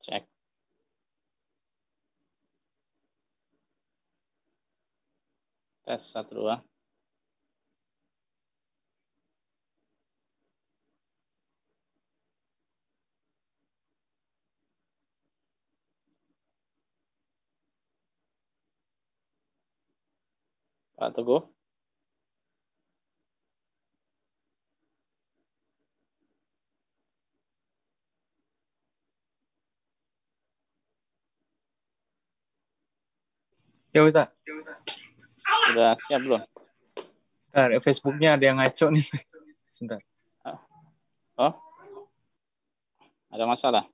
Cek. Tes 1 2. Pak Teguh. Ya Ustaz. Sudah siap belum? Bentar, Facebooknya ada yang ngaco nih. Sebentar. Oh, ada masalah?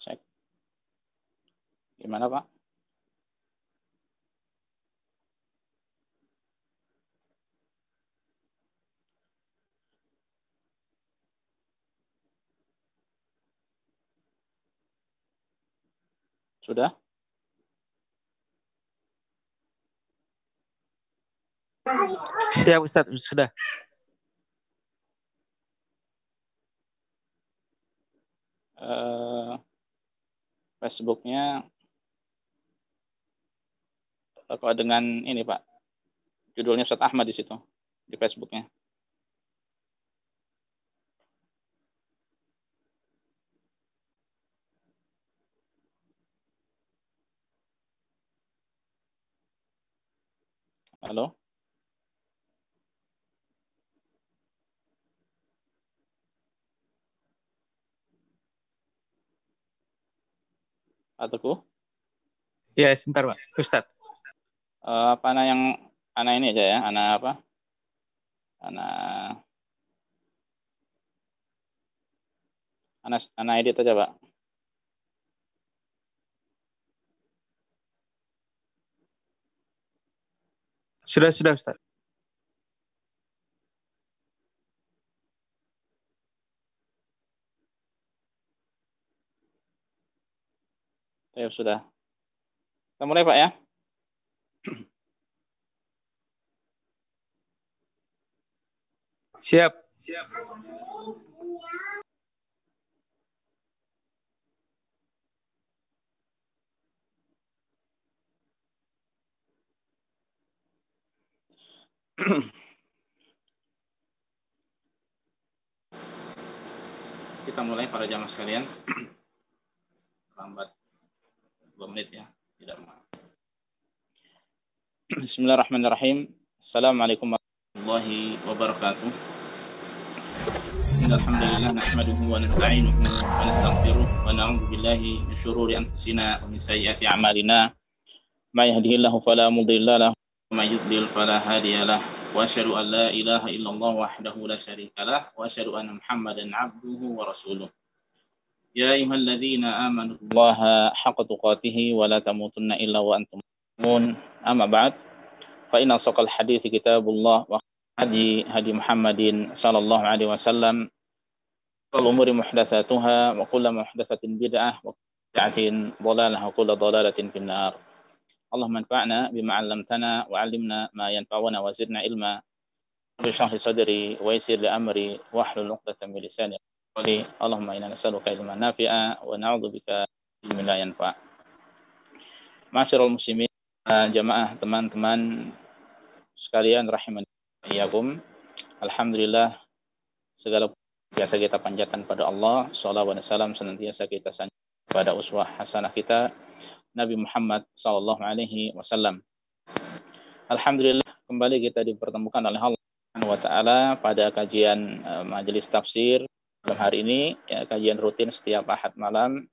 Cek. Gimana, Pak? Sudah? Siap Ustaz, sudah. Facebooknya kok dengan ini, Pak. Judulnya Ustaz Ahmad di situ, di Facebooknya. Halo? Pak Teguh? Ya, sebentar Pak. Ustaz. Apa yang anak ini aja ya? Anak apa? Anak edit aja, Pak. Sudah Ustaz. Ya, sudah. Kita mulai, Pak ya. Siap. Kita mulai para jamaah sekalian. Lambat 2 menit ya. Tidak mau. Bismillahirrahmanirrahim. Assalamualaikum warahmatullahi wabarakatuh. Alhamdulillah nahmaduhu wa nasta'inuhu wa nastaghfiruh wa na'udzu billahi min syururi anfusina wa min sayyiati a'malina. May yahdihillahu fala mudilla lahu wa may yudlil fala hadiya lahu. Wa asyhadu an la ilaha illallah wahdahu la syarika lahu wa asyhadu anna Muhammadan 'abduhu wa rasuluh. Ya ayyuhalladzina amanu billahi haqqa tuqatih wa la tamutunna illa wa antum muslimun. Amma ba'd. Fa inna asaqal hadithi kitabullah wa hadi Muhammadin sallallahu alaihi wasallam. Wal umuri muhdatsatuha wa kullu muhdatsatin bid'ah wa kullu bid'atin dhalalah wa kullu dhalalatin finnar. Allahumma anfa'na bima 'allamtana wa 'allimna ma yanfa'una wa zidna ilma. Bishrah li sadri wa yassir li amri wahlul 'uqdatam min lisani. Allahumma inna nas'aluka ilman nafi'a wa na'udzubika min ilmin la yanfa'. Ma'asyiral muslimin, jamaah teman-teman sekalian rahimani wa iyyakum. Alhamdulillah segala biasa kita panjatkan pada Allah, shalawat dan salam senantiasa kita sanjung pada uswah hasanah kita Nabi Muhammad sallallahu alaihi wasallam. Alhamdulillah kembali kita dipertemukan oleh Allah Subhanahu wa taala pada kajian majelis tafsir Malam hari ini ya, kajian rutin setiap Ahad malam,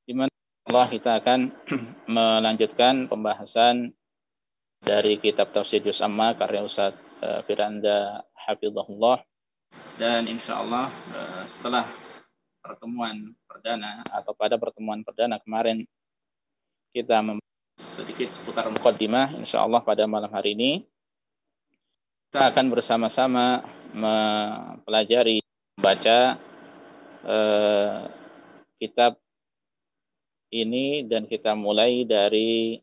di mana Allah kita akan melanjutkan pembahasan dari kitab Tafsir Juz Amma karya Ustaz Firanda Hafizahullah. Dan insya Allah setelah pertemuan perdana atau pada pertemuan perdana kemarin kita membahas sedikit seputar muqaddimah, insya Allah pada malam hari ini kita akan bersama-sama mempelajari, membaca kitab ini, dan kita mulai dari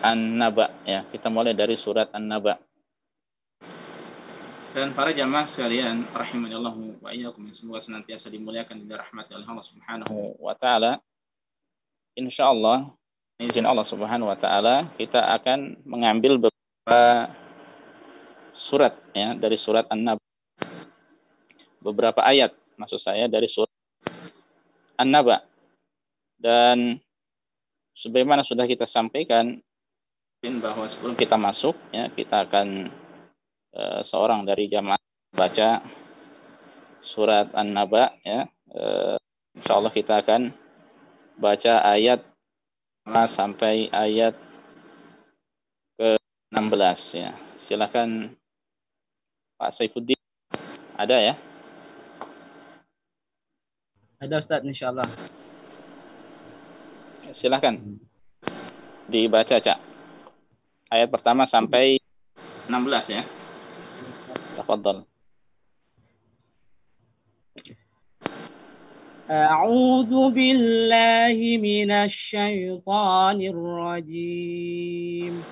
An-Naba ya. Kita mulai dari surat An-Naba. Dan para jamaah sekalian rahimanallahu wa iyyakum, semoga senantiasa dimuliakan dan dirahmati oleh Allah Subhanahu wa taala. Insyaallah izin Allah Subhanahu wa taala kita akan mengambil beberapa surat ya dari surat An-Naba. Beberapa ayat maksud saya dari surat An-Naba. Dan sebagaimana sudah kita sampaikan bahwa sebelum kita masuk ya, kita akan seorang dari jamaah baca surat An-Naba ya. Insyaallah kita akan baca ayat sampai ayat ke-16 ya. Silakan Pak Saifuddin. Ada ya? Ada Ustaz, insyaallah. Silakan dibaca, Cak. Ayat pertama sampai 16 ya. Tafadhal. A'udzu billahi minasy syaithanir rajim.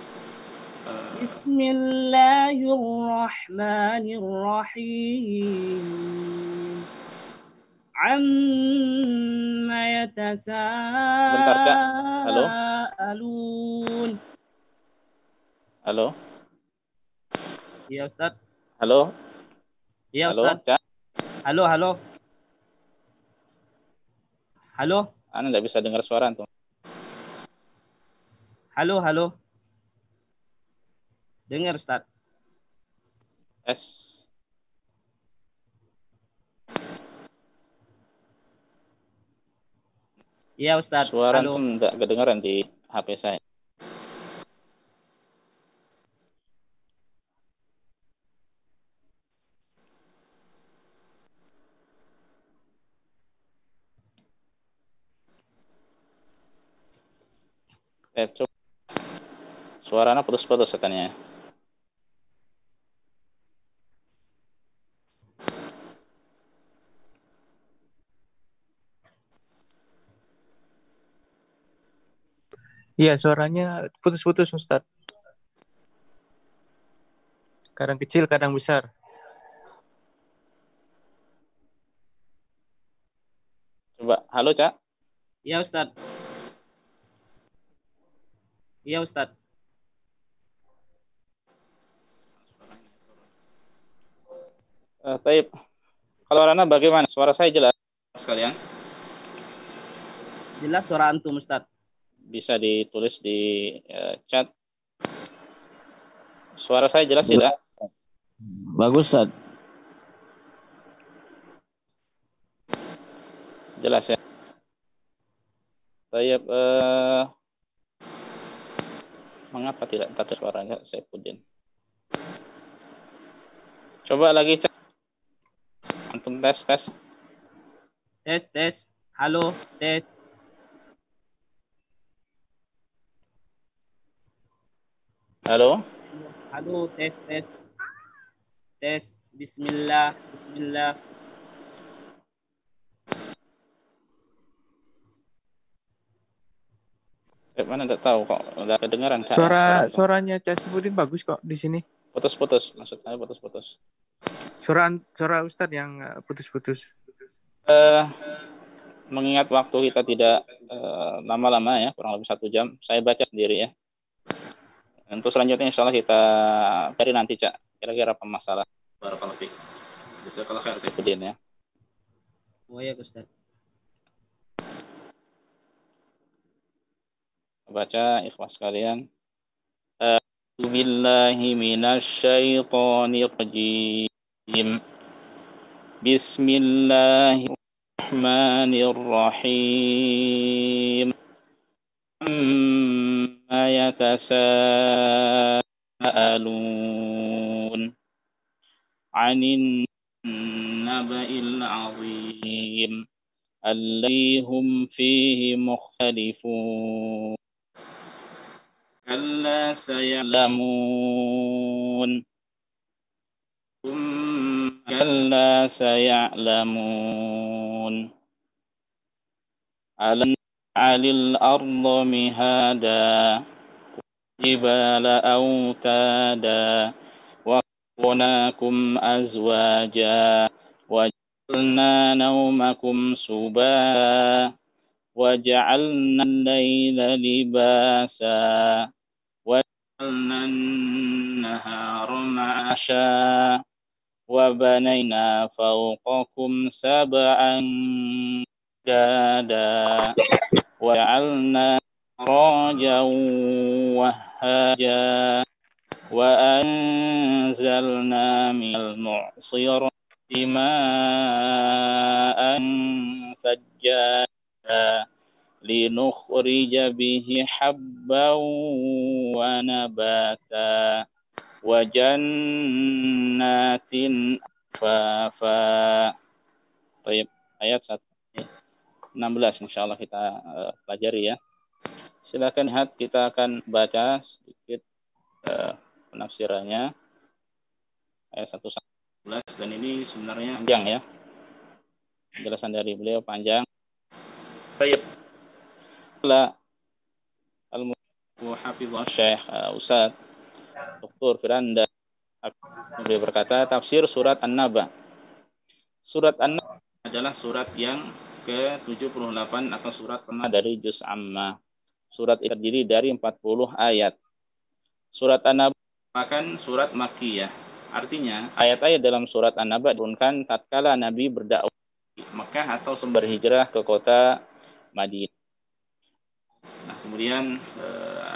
Bismillahirrahmanirrahim. Amma yatasaalun. Bentar, Cak. Halo? Halo? Iya, Ustaz. Halo? Iya, Halo, Ustaz. Cak. Halo. Ana enggak bisa dengar suara antum. Halo. Dengar, Ustaz. S. Iya, Ustaz. Suara Halo. antum enggak kedengaran di HP saya. Coba. Suaranya putus-putus katanya. Iya, suaranya putus-putus, Ustaz. Kadang kecil, kadang besar. Coba, halo, Cak. Iya, Ustaz. Taib. Kalau Rana bagaimana? Suara saya jelas sekalian? Jelas suara antum, Ustaz. Bisa ditulis di chat. Suara saya jelas tidak? Bagus, Ustaz. Jelas ya. Taib, mengapa tidak terdengar suaranya Saifuddin? Coba lagi cek. Antum tes. Tes. Halo, tes. Halo, Tes. Tes. Bismillah. mana enggak tahu kok enggak kedengaran. Suaranya Cak Saifuddin bagus kok di sini. Putus-putus, maksudnya putus-putus. Suara Ustadz yang putus-putus. Mengingat waktu kita tidak lama-lama ya, kurang lebih 1 jam, saya baca sendiri ya. Untuk selanjutnya insya Allah kita cari nanti, Cak, kira-kira apa masalah. Barakallahu fiik. Jazakallahu khair Saifuddin ya. Oh ya, Ustaz. Baca ikhwas sekalian. Billahi minasyaitonir rajim. Bismillahirrahmanirrahim. Amma yatasaalun 'anin naba'il 'azim alladzi hum fihi mukhtalifun. Kalla saya'lamun. Kalla saya'lamun. Alam naj'alil arda mihada jibala autada wa khalaqnakum azwaja wa ja'alna naumakum subata wa ja'alna al-laila libasa wa ja'alna an-nahara ma'asha wa banayna fawqakum sab'an dada wa ja'alna sirajan wahhaja wa anzalna minal mu'sirati ma'an thajjaja linukhrija bihi habban wa nabata wa jannatin fafa. Baik, ayat 16 insyaallah kita pelajari ya. Silakan lihat, kita akan baca sedikit penafsirannya ayat 1-11, dan ini sebenarnya panjang ya. Penjelasan dari beliau panjang. Baik. Al-Muhafidh Syekh Ustaz Dr. Firanda beliau berkata, tafsir surat An-Naba. Surat An-Naba adalah surat yang ke-78 atau surat pertama dari juz Amma. Surat ini terdiri dari 40 ayat. Surat An-Naba merupakan surat Makkiyah. Artinya, ayat-ayat dalam surat An-Naba diturunkan tatkala Nabi berdakwah di Mekah atau berhijrah ke kota Madinah. Nah, kemudian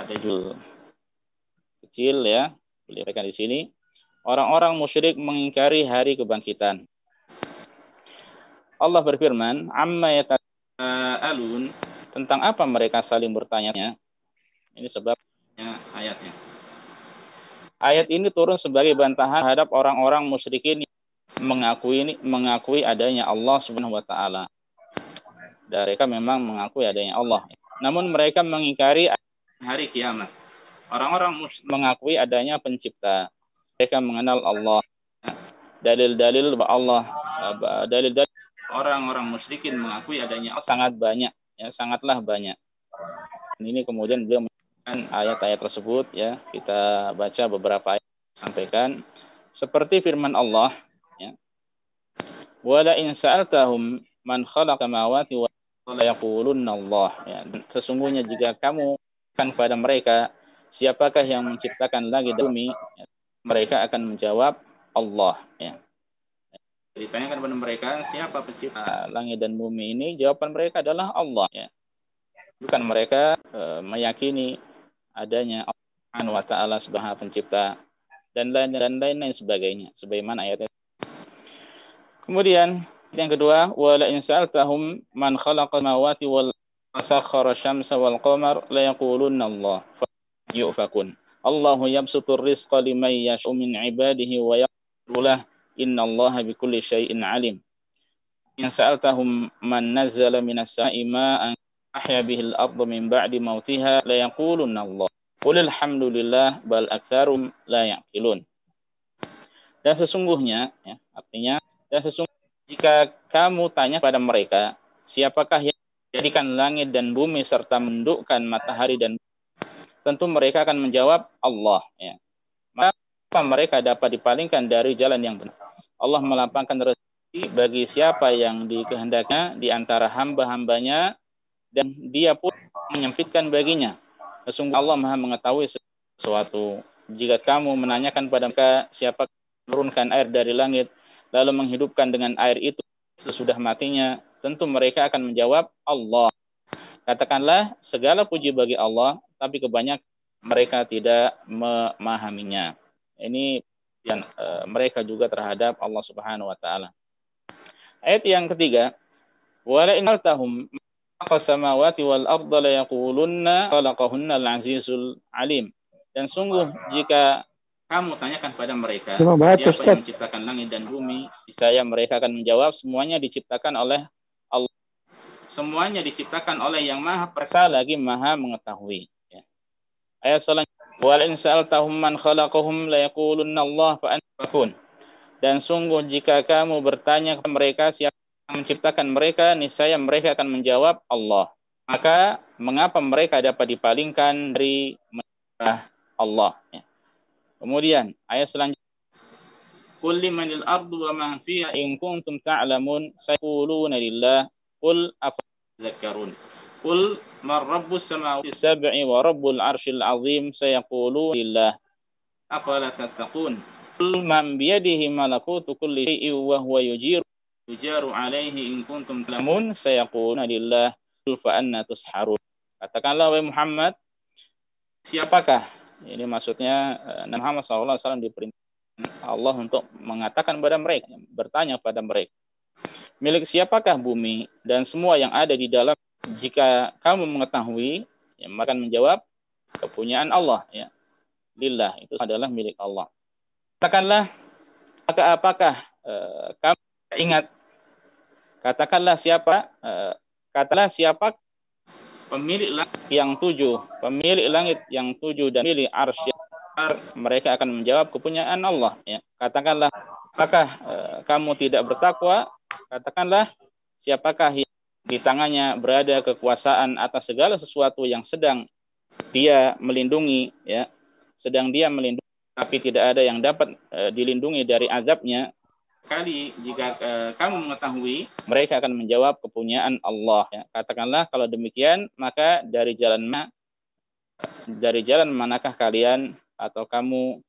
ada judul kecil ya, dilihatkan di sini. Orang-orang musyrik mengingkari hari kebangkitan. Allah berfirman, amma yatasaalun, tentang apa mereka saling bertanya. Ini sebabnya ayatnya. Ayat ini turun sebagai bantahan terhadap orang-orang musyrikin yang mengakui adanya Allah Subhanahu wa taala. Mereka memang mengakui adanya Allah. Namun mereka mengingkari hari kiamat. Orang-orang mengakui adanya pencipta. Mereka mengenal Allah. Dalil-dalil Allah, dalil-dalil orang-orang musyrikin mengakui adanya Allah sangat banyak, ya, sangatlah banyak. Dan ini kemudian beliau menyebutkan ayat-ayat tersebut ya. Kita baca beberapa ayat sampaikan seperti firman Allah ya. Wala in sa'altahum man khalaqa samawati wal arda la yaqulunna Allah ya. Sesungguhnya jika kamu akan kepada mereka siapakah yang menciptakan langit dan bumi, ya, mereka akan menjawab Allah ya. Ditanyakan kepada mereka siapa pencipta langit dan bumi ini, jawaban mereka adalah Allah ya. Bukan mereka meyakini adanya Allah Subhanahu wa taala sebagai pencipta dan lain sebagainya sebagaimana ayatnya. Kemudian yang kedua, wala in sa'altahum man khalaqa samawati wal sakhkhara syamsa wal qamar la yaqulunna Allah fa yufakun. Allahu yabsutur rizqa liman yasha'u min ibadihi wa yaqdiru lahu innallaha bikulli syai'in alim. In sa'altahum man nazzala minas sama'i ma'an ahya bihil arda min ba'di mautiha la yaqulunna Allah. Qul alhamdulillah bal aktsarum la ya'qilun. Dan sesungguhnya ya, artinya dan sesungguhnya jika kamu tanya pada mereka siapakah yang menjadikan langit dan bumi serta mendukkan matahari dan tentu mereka akan menjawab Allah ya. Maka mereka dapat dipalingkan dari jalan yang benar. Allah melapangkan rezeki bagi siapa yang dikehendakinya di antara hamba-hambanya dan dia pun menyempitkan baginya. Sesungguhnya Allah Maha mengetahui sesuatu. Jika kamu menanyakan pada mereka siapa menurunkan air dari langit lalu menghidupkan dengan air itu sesudah matinya, tentu mereka akan menjawab Allah. Katakanlah segala puji bagi Allah, tapi kebanyakan mereka tidak memahaminya. Ini yang mereka juga terhadap Allah Subhanahu wa taala. Ayat yang ketiga, wala in altahum samawati wal arda la yaqulunna khalaqahunna al-azizul alim. Dan sungguh jika kamu tanyakan pada mereka siapa yang menciptakan langit dan bumi, niscaya mereka akan menjawab semuanya diciptakan oleh Allah. Semuanya diciptakan oleh yang Maha Perkasa lagi Maha mengetahui. Ya. Ayat selanjutnya, wal in sa'altahum man khalaqahum la yaqulunna Allah fa anfakun. Dan sungguh jika kamu bertanya kepada mereka siapa yang menciptakan mereka, niscaya mereka akan menjawab Allah. Maka mengapa mereka dapat dipalingkan dari menyembah Allah? Ya. Kemudian ayat selanjutnya, qul limanil ardu wa man fiha in kuntum ta'lamun sayaquluna lillah qul afadzakkarun. Qul man rabbus samawati sab'i wa rabbul arsyil azim sayaquluna lillah afala tattaqun. Qul man biyadihi malakutu kulli syai'in wa huwa yujaru alaihi in kuntum ta'lamun sayaquluna lillah qul fa anna tusharun. Katakanlah wahai Muhammad, siapakah? Ini maksudnya Nabi Muhammad SAW diperintahkan Allah untuk mengatakan kepada mereka, bertanya kepada mereka, milik siapakah bumi dan semua yang ada di dalam? Jika kamu mengetahui, ya, maka menjawab kepunyaan Allah. Ya. Lillah, itu adalah milik Allah. Katakanlah, apakah kamu ingat? Katakanlah siapa? Katakanlah siapa pemilik langit yang 7, pemilik langit yang 7 dan pemilik arsy. Mereka akan menjawab kepunyaan Allah. Ya. Katakanlah, apakah kamu tidak bertakwa? Katakanlah, siapakah yang di tangannya berada kekuasaan atas segala sesuatu yang sedang dia melindungi, ya, sedang dia melindungi, tapi tidak ada yang dapat dilindungi dari azabnya. Kali jika kamu mengetahui, mereka akan menjawab kepunyaan Allah. Ya. Katakanlah kalau demikian, maka dari jalan manakah kalian atau kamu?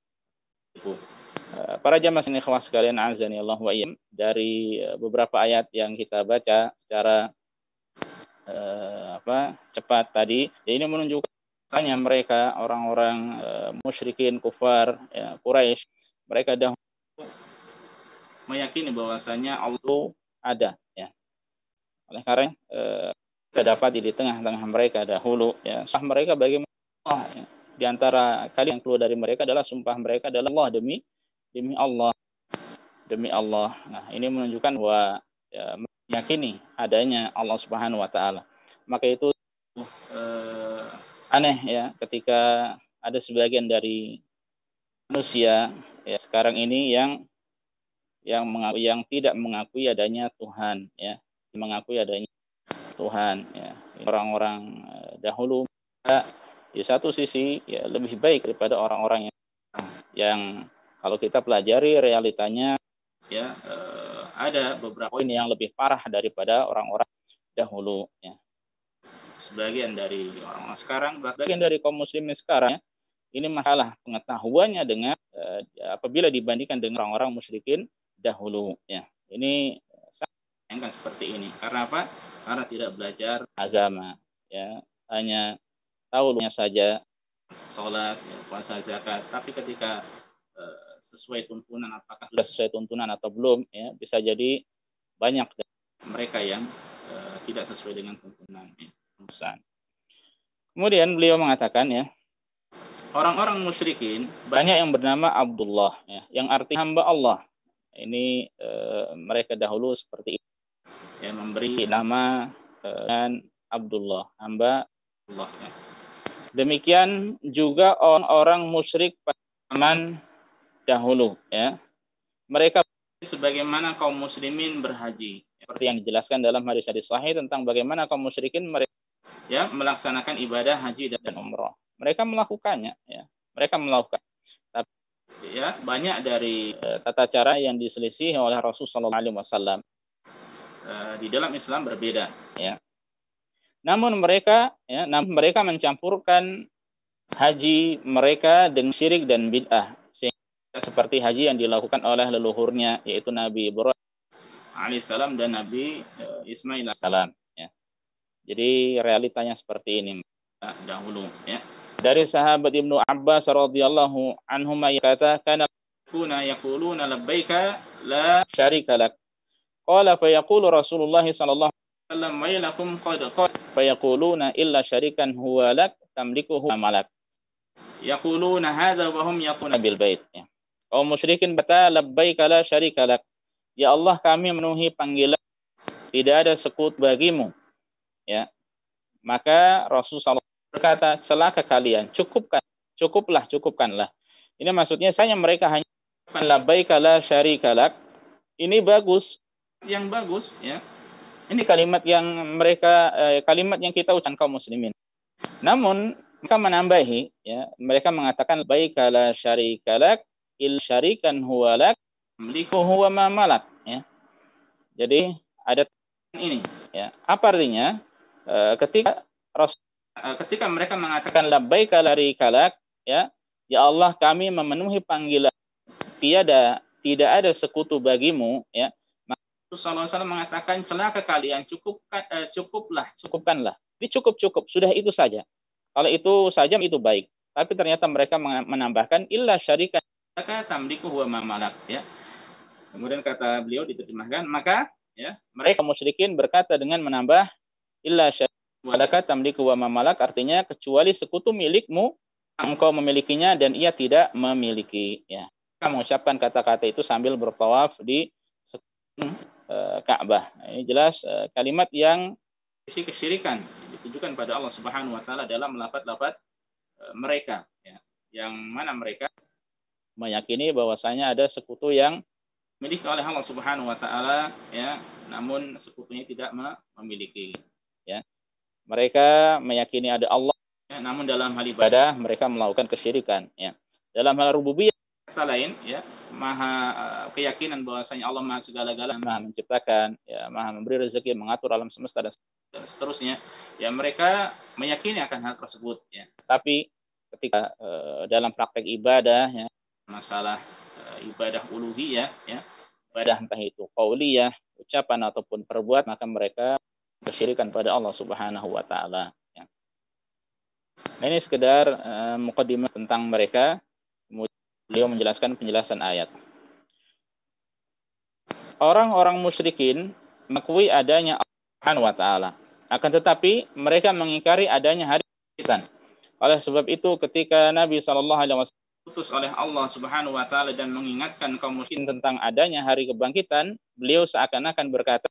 Para jamaah sini ikhwah sekalian, azani Allah wa iyyakum, dari beberapa ayat yang kita baca secara cepat tadi, ini menunjukkan bahwasanya mereka orang-orang musyrikin kufar, ya, Quraisy, mereka dahulu meyakini bahwasanya Allah ada, ya. Oleh karena kita dapat di tengah-tengah mereka dahulu, ya, sumpah mereka bagaimana Allah, ya. Di antara kalian yang keluar dari mereka adalah sumpah mereka adalah Allah, demi Allah, demi Allah. Nah, ini menunjukkan bahwa ya, meyakini adanya Allah Subhanahu wa taala. Maka itu aneh, ya, ketika ada sebagian dari manusia, ya, sekarang ini yang tidak mengakui adanya Tuhan, ya, mengakui adanya Tuhan, ya. Orang-orang dahulu di satu sisi ya lebih baik daripada orang-orang yang kalau kita pelajari realitanya, ya, ada beberapa poin yang lebih parah daripada orang-orang dahulu, ya. Sebagian dari orang-orang sekarang, bagian dari kaum muslimin sekarang, ya, ini masalah pengetahuannya dengan apabila dibandingkan dengan orang-orang musyrikin dahulu, ya. Ini sangat seperti ini. Karena apa? Karena tidak belajar agama, ya, hanya tahu saja sholat, ya, puasa, zakat, tapi ketika sesuai tuntunan, apakah sudah sesuai tuntunan atau belum, ya, bisa jadi banyak dari mereka yang tidak sesuai dengan tuntunan, ya. Kemudian beliau mengatakan, ya, orang-orang musyrikin banyak yang bernama Abdullah, ya, yang artinya hamba Allah. Ini mereka dahulu seperti itu, ya, memberi nama dan Abdullah, hamba Allah, ya. Demikian juga orang-orang musyrik pada zaman dahulu, ya, mereka sebagaimana kaum muslimin berhaji, seperti yang dijelaskan dalam hadis-hadis sahih tentang bagaimana kaum musyrikin mereka, ya, melaksanakan ibadah haji dan umrah. Mereka melakukannya, ya. Mereka melakukan. Tapi, ya, banyak dari tata cara yang diselisih oleh Rasulullah SAW di dalam Islam berbeda, ya. Namun mereka mencampurkan haji mereka dengan syirik dan bid'ah, seperti haji yang dilakukan oleh leluhurnya, yaitu Nabi Ibrahim alaihissalam dan Nabi Ismail alaihissalam, ya. Jadi realitanya seperti ini dahulu, ya. Dari sahabat Ibnu Abbas radhiyallahu anhuma kata, kana yaquluna labbaika la syarika lak. Qala fayaqulu Rasulullah sallallahu alaihi wasallam wailakum qad fayaquluna illa syarikan huwa lak tamlikuhu malak. Yaquluna hadza wa hum yaquna bil bait. Ya. Kaum musyrikin berkata labbaika la syarika lak. Ya Allah, kami memenuhi panggilan, tidak ada sekutu bagimu. Ya. Maka Rasulullah berkata, celaka kalian, cukupkanlah. Ini maksudnya mereka hanya labbaika la syarika lak. Ini bagus, yang bagus, ya. Ini kalimat yang kalimat yang kita ucapkan kaum muslimin. Namun mereka menambahi, ya, mereka mengatakan labbaika la syarika lak il syarikan huwa lak tamliku huwa ma malak, ya. Jadi ada ini, ya. Apa artinya? Ketika mereka mengatakan labbaika la syarika lak, ya, ya Allah, kami memenuhi panggilan, tidak ada sekutu bagimu, ya. Maka Rasulullah SAW mengatakan celaka kalian, cukupkanlah. Ini cukup, sudah itu saja. Kalau itu saja itu baik. Tapi ternyata mereka menambahkan illa syarikan tamliku huwa ma malak, ya. Kemudian kata beliau diterjemahkan, maka, ya, mereka musyrikin berkata dengan menambah illa syarikan walaka tamliku huwa ma malak, artinya kecuali sekutu milikmu, engkau memilikinya dan ia tidak memiliki, ya. Mereka mengucapkan kata-kata itu sambil bertawaf di Ka'bah. Ini jelas kalimat yang isi kesyirikan ditujukan pada Allah Subhanahu wa taala dalam lafaz-lafaz mereka, ya. Yang mana mereka meyakini bahwasanya ada sekutu yang dimiliki oleh Allah Subhanahu wa taala, ya, namun sekutunya tidak memiliki, ya. Mereka meyakini ada Allah, ya, namun dalam hal ibadah mereka melakukan kesyirikan, ya. Dalam hal rububiyah kata lain, ya, keyakinan bahwasanya Allah Maha segala-galanya, Maha menciptakan, ya, Maha memberi rezeki, mengatur alam semesta dan seterusnya, ya, mereka meyakini akan hal tersebut, ya. Tapi ketika dalam praktek ibadah, ya, masalah ibadah uluhiyah, ya, ibadah entah itu qauliyah, ucapan ataupun perbuatan, maka mereka kesyirikan pada Allah Subhanahu wa taala, ya. Nah, ini sekedar muqaddimah tentang mereka. Kemudian beliau menjelaskan penjelasan ayat. Orang-orang musyrikin mengakui adanya Allah Subhanahu wa taala. Akan tetapi mereka mengingkari adanya hari kebangkitan. Oleh sebab itu ketika Nabi sallallahu alaihi wasallam diutus oleh Allah Subhanahu wa taala dan mengingatkan kaum musyrikin tentang adanya hari kebangkitan, beliau seakan-akan berkata,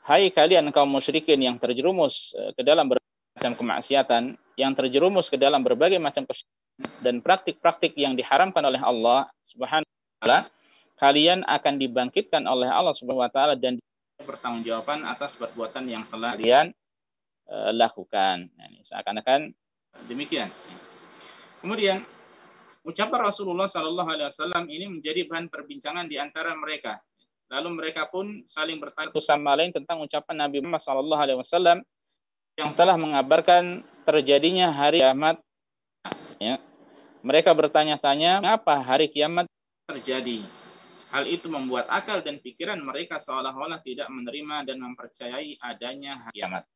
"Hai kalian kaum musyrikin yang terjerumus ke dalam berbagai macam kemaksiatan, yang terjerumus ke dalam berbagai macam kesyirikan dan praktik-praktik yang diharamkan oleh Allah Subhanahu wa taala, kalian akan dibangkitkan oleh Allah Subhanahu wa taala dan bertanggungjawaban atas perbuatan yang telah kalian lakukan." Nah, ini seakan-akan demikian. Kemudian ucapan Rasulullah Sallallahu Alaihi Wasallam ini menjadi bahan perbincangan di antara mereka. Lalu mereka pun saling bertanya satu sama lain tentang ucapan Nabi Muhammad Sallallahu Alaihi Wasallam yang telah mengabarkan terjadinya hari kiamat. Ya. Mereka bertanya-tanya, mengapa hari kiamat terjadi? Hal itu membuat akal dan pikiran mereka seolah-olah tidak menerima dan mempercayai adanya hari kiamat.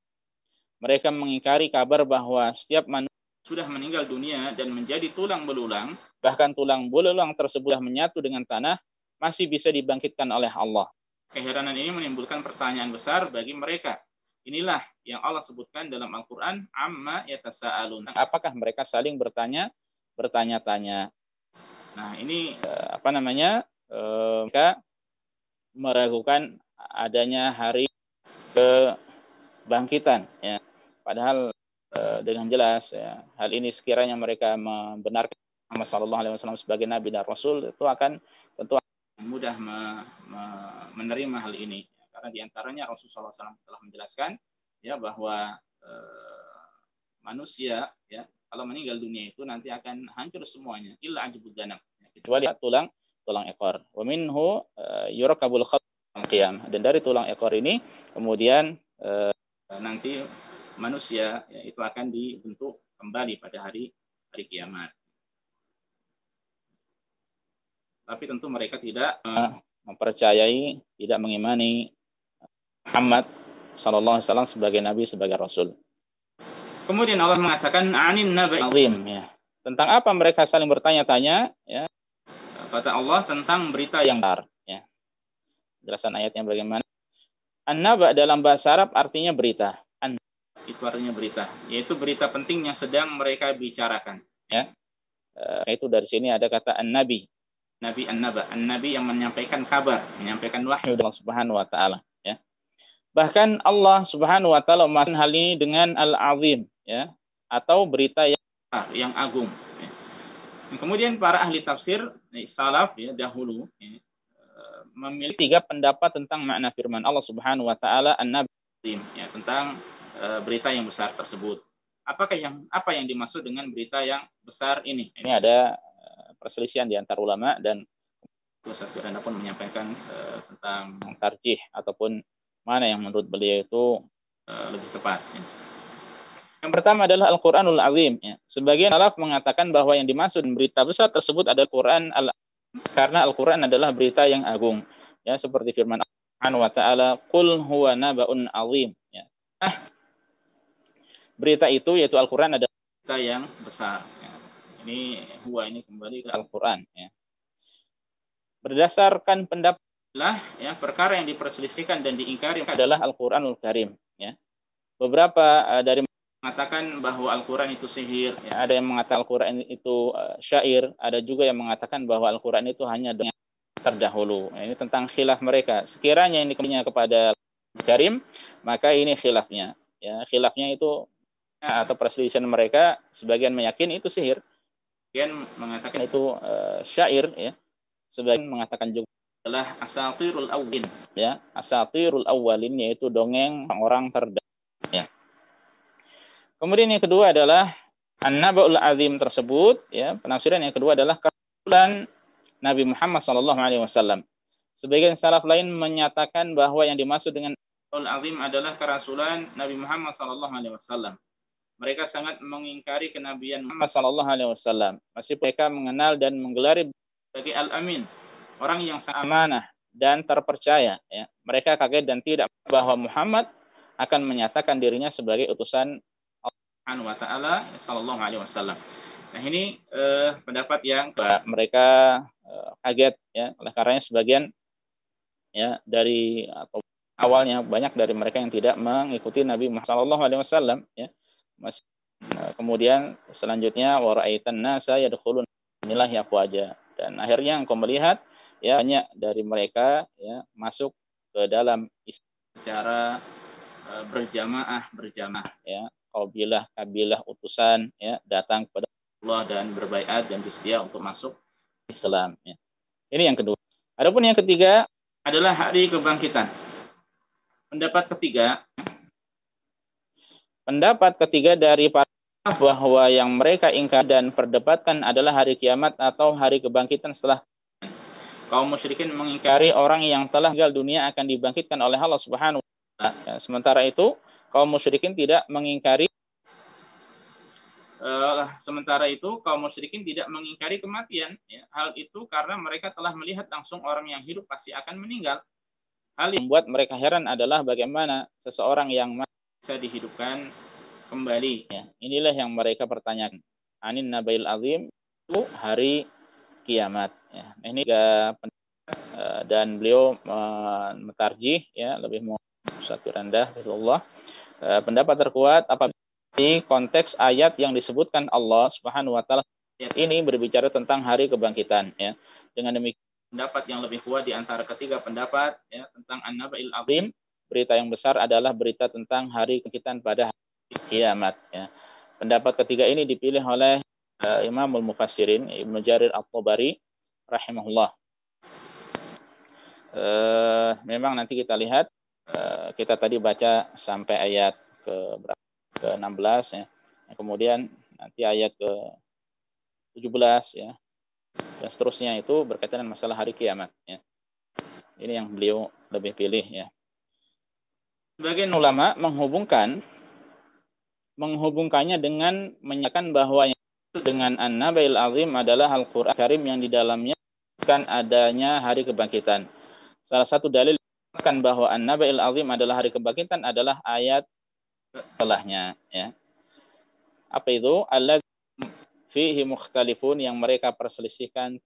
Mereka mengingkari kabar bahwa setiap manusia sudah meninggal dunia dan menjadi tulang belulang, bahkan tulang belulang tersebut menyatu dengan tanah, masih bisa dibangkitkan oleh Allah. Keheranan ini menimbulkan pertanyaan besar bagi mereka. Inilah yang Allah sebutkan dalam Al-Quran, amma yatasa'alun. Apakah mereka saling bertanya-tanya? Nah, ini mereka meragukan adanya hari kebangkitan, ya. Padahal dengan jelas, ya, hal ini sekiranya mereka membenarkan Muhammad sallallahu alaihi wasallam sebagai nabi dan rasul, itu akan tentu mudah menerima hal ini, ya, karena diantaranya Rasulullah SAW telah menjelaskan, ya, bahwa manusia, ya, kalau meninggal dunia itu nanti akan hancur semuanya illa ajbud danab, ya, kecuali tulang ekor. Wa minhu yurakabul khalqul qiyam, dan dari tulang ekor ini kemudian nanti manusia, ya, itu akan dibentuk kembali pada hari kiamat. Tapi tentu mereka tidak mempercayai, tidak mengimani Muhammad sallallahu alaihi wasallam sebagai nabi, sebagai rasul. Kemudian Allah mengatakan anin nabai azim, ya. Tentang apa mereka saling bertanya-tanya, ya. Kata Allah tentang berita yang besar, ya. Jelasan ayatnya bagaimana? An-naba dalam bahasa Arab artinya berita. Itu artinya berita, yaitu berita penting yang sedang mereka bicarakan. Ya, itu dari sini ada kata an-nabi, nabi an-naba, an-nabi yang menyampaikan kabar, menyampaikan wahyu dari Allah Subhanahu Wa Taala. Ya, bahkan Allah Subhanahu Wa Taala memasukkan hal ini dengan al-azim, ya, atau berita yang agung. Ya. Kemudian para ahli tafsir salaf ya dahulu ya, memiliki 3 pendapat tentang makna firman Allah Subhanahu Wa Taala an-nabi, ya, tentang berita yang besar tersebut. Apa yang dimaksud dengan berita yang besar ini? Ini ada perselisihan di antara ulama dan Ustaz Firanda pun menyampaikan tentang tarjih ataupun mana yang menurut beliau itu lebih tepat. Ya. Yang pertama adalah Al-Qur'anul Azim. Ya. Sebagian salaf mengatakan bahwa yang dimaksud berita besar tersebut adalah Quran karena Al-Quran adalah berita yang agung. Ya, seperti firman Allah Subhanahu Wa Taala, "Qul huwa naba'un azim." Ya. Berita itu yaitu Al-Quran adalah berita yang besar. Ya. Ini ini kembali ke Al-Quran. Ya. Berdasarkan pendapat ya, perkara yang diperselisihkan dan diingkari adalah Al-Quranul Karim. Ya. Beberapa dari mengatakan bahwa Al-Quran itu sihir. Ya. Ada yang mengatakan Al-Quran itu syair. Ada juga yang mengatakan bahwa Al-Quran itu hanya dengan terdahulu. Ini tentang khilaf mereka. Sekiranya ini kembalinya kepada Karim, maka ini khilafnya. Ya, khilafnya itu atau perselisihan mereka, sebagian meyakini itu sihir, sebagian mengatakan itu syair, ya. Sebagian mengatakan juga adalah asatirul awwalin, ya, asatirul awwalin, yaitu dongeng orang terdahulu. Ya. Kemudian yang kedua adalah an-naba'ul azim tersebut, ya. Penafsiran yang kedua adalah kerasulan Nabi Muhammad SAW. Sebagian salaf lain menyatakan bahwa yang dimaksud dengan al-azim adalah kerasulan Nabi Muhammad SAW. Mereka sangat mengingkari kenabian Muhammad SAW. Masih mereka mengenal dan menggelari sebagai al-amin, orang yang sangat amanah dan terpercaya. Ya. Mereka kaget dan tidak bahwa Muhammad akan menyatakan dirinya sebagai utusan Allah Subhanahu Wa Taala Sallallahu Alaihi Wasallam. Nah ini pendapat yang mereka kaget, ya, oleh karenanya sebagian ya dari atau awalnya banyak dari mereka yang tidak mengikuti Nabi Muhammad Sallallahu Alaihi Wasallam, ya. Kemudian selanjutnya waraitan nasa yadkhulun inilah afwaja, dan akhirnya engkau melihat ya banyak dari mereka ya masuk ke dalam secara berjamaah ya, kabilah utusan ya datang kepada Allah dan berbaiat dan bersedia untuk masuk Islam, ya. Ini yang kedua. Adapun yang ketiga adalah hari kebangkitan. Pendapat ketiga dari para bahwa yang mereka ingkar dan perdebatkan adalah hari kiamat atau hari kebangkitan setelah kaum musyrikin mengingkari orang yang telah meninggal dunia akan dibangkitkan oleh Allah Subhanahu wa Ta'ala. Sementara itu kaum musyrikin tidak mengingkari kematian. Ya. Hal itu karena mereka telah melihat langsung orang yang hidup pasti akan meninggal. Hal yang membuat mereka heran adalah bagaimana seseorang yang bisa dihidupkan kembali. Ya. Inilah yang mereka pertanyakan. Anin nabail azim, itu hari kiamat. Ya. Ini dan beliau mentarjih, ya, lebih satu rendah Rasulullah. Pendapat terkuat apabila di konteks ayat yang disebutkan Allah Subhanahu Wa Taala, ayat ini berbicara tentang hari kebangkitan. Ya. Dengan demikian pendapat yang lebih kuat di antara ketiga pendapat ya, tentang an-nabail azim, berita yang besar adalah berita tentang hari kebangkitan pada hari kiamat. Ya. Pendapat ketiga ini dipilih oleh Imamul Mufassirin Ibnu Jarir At-Tabari rahimahullah. Memang nanti kita lihat, kita tadi baca sampai ayat ke-16 ya. Kemudian nanti ayat ke-17 ya. Dan seterusnya itu berkaitan dengan masalah hari kiamat ya. Ini yang beliau lebih pilih ya. Sebagian ulama menghubungkannya dengan menyatakan bahwa dengan an-nabail azim adalah Al-Qur'an Karim yang di dalamnya kan adanya hari kebangkitan. Salah satu dalil kan bahwa an-nabail azim adalah hari kebangkitan adalah ayat setelahnya ya. Apa itu? Alladzii fihi mukhtalifun, yang mereka perselisihkan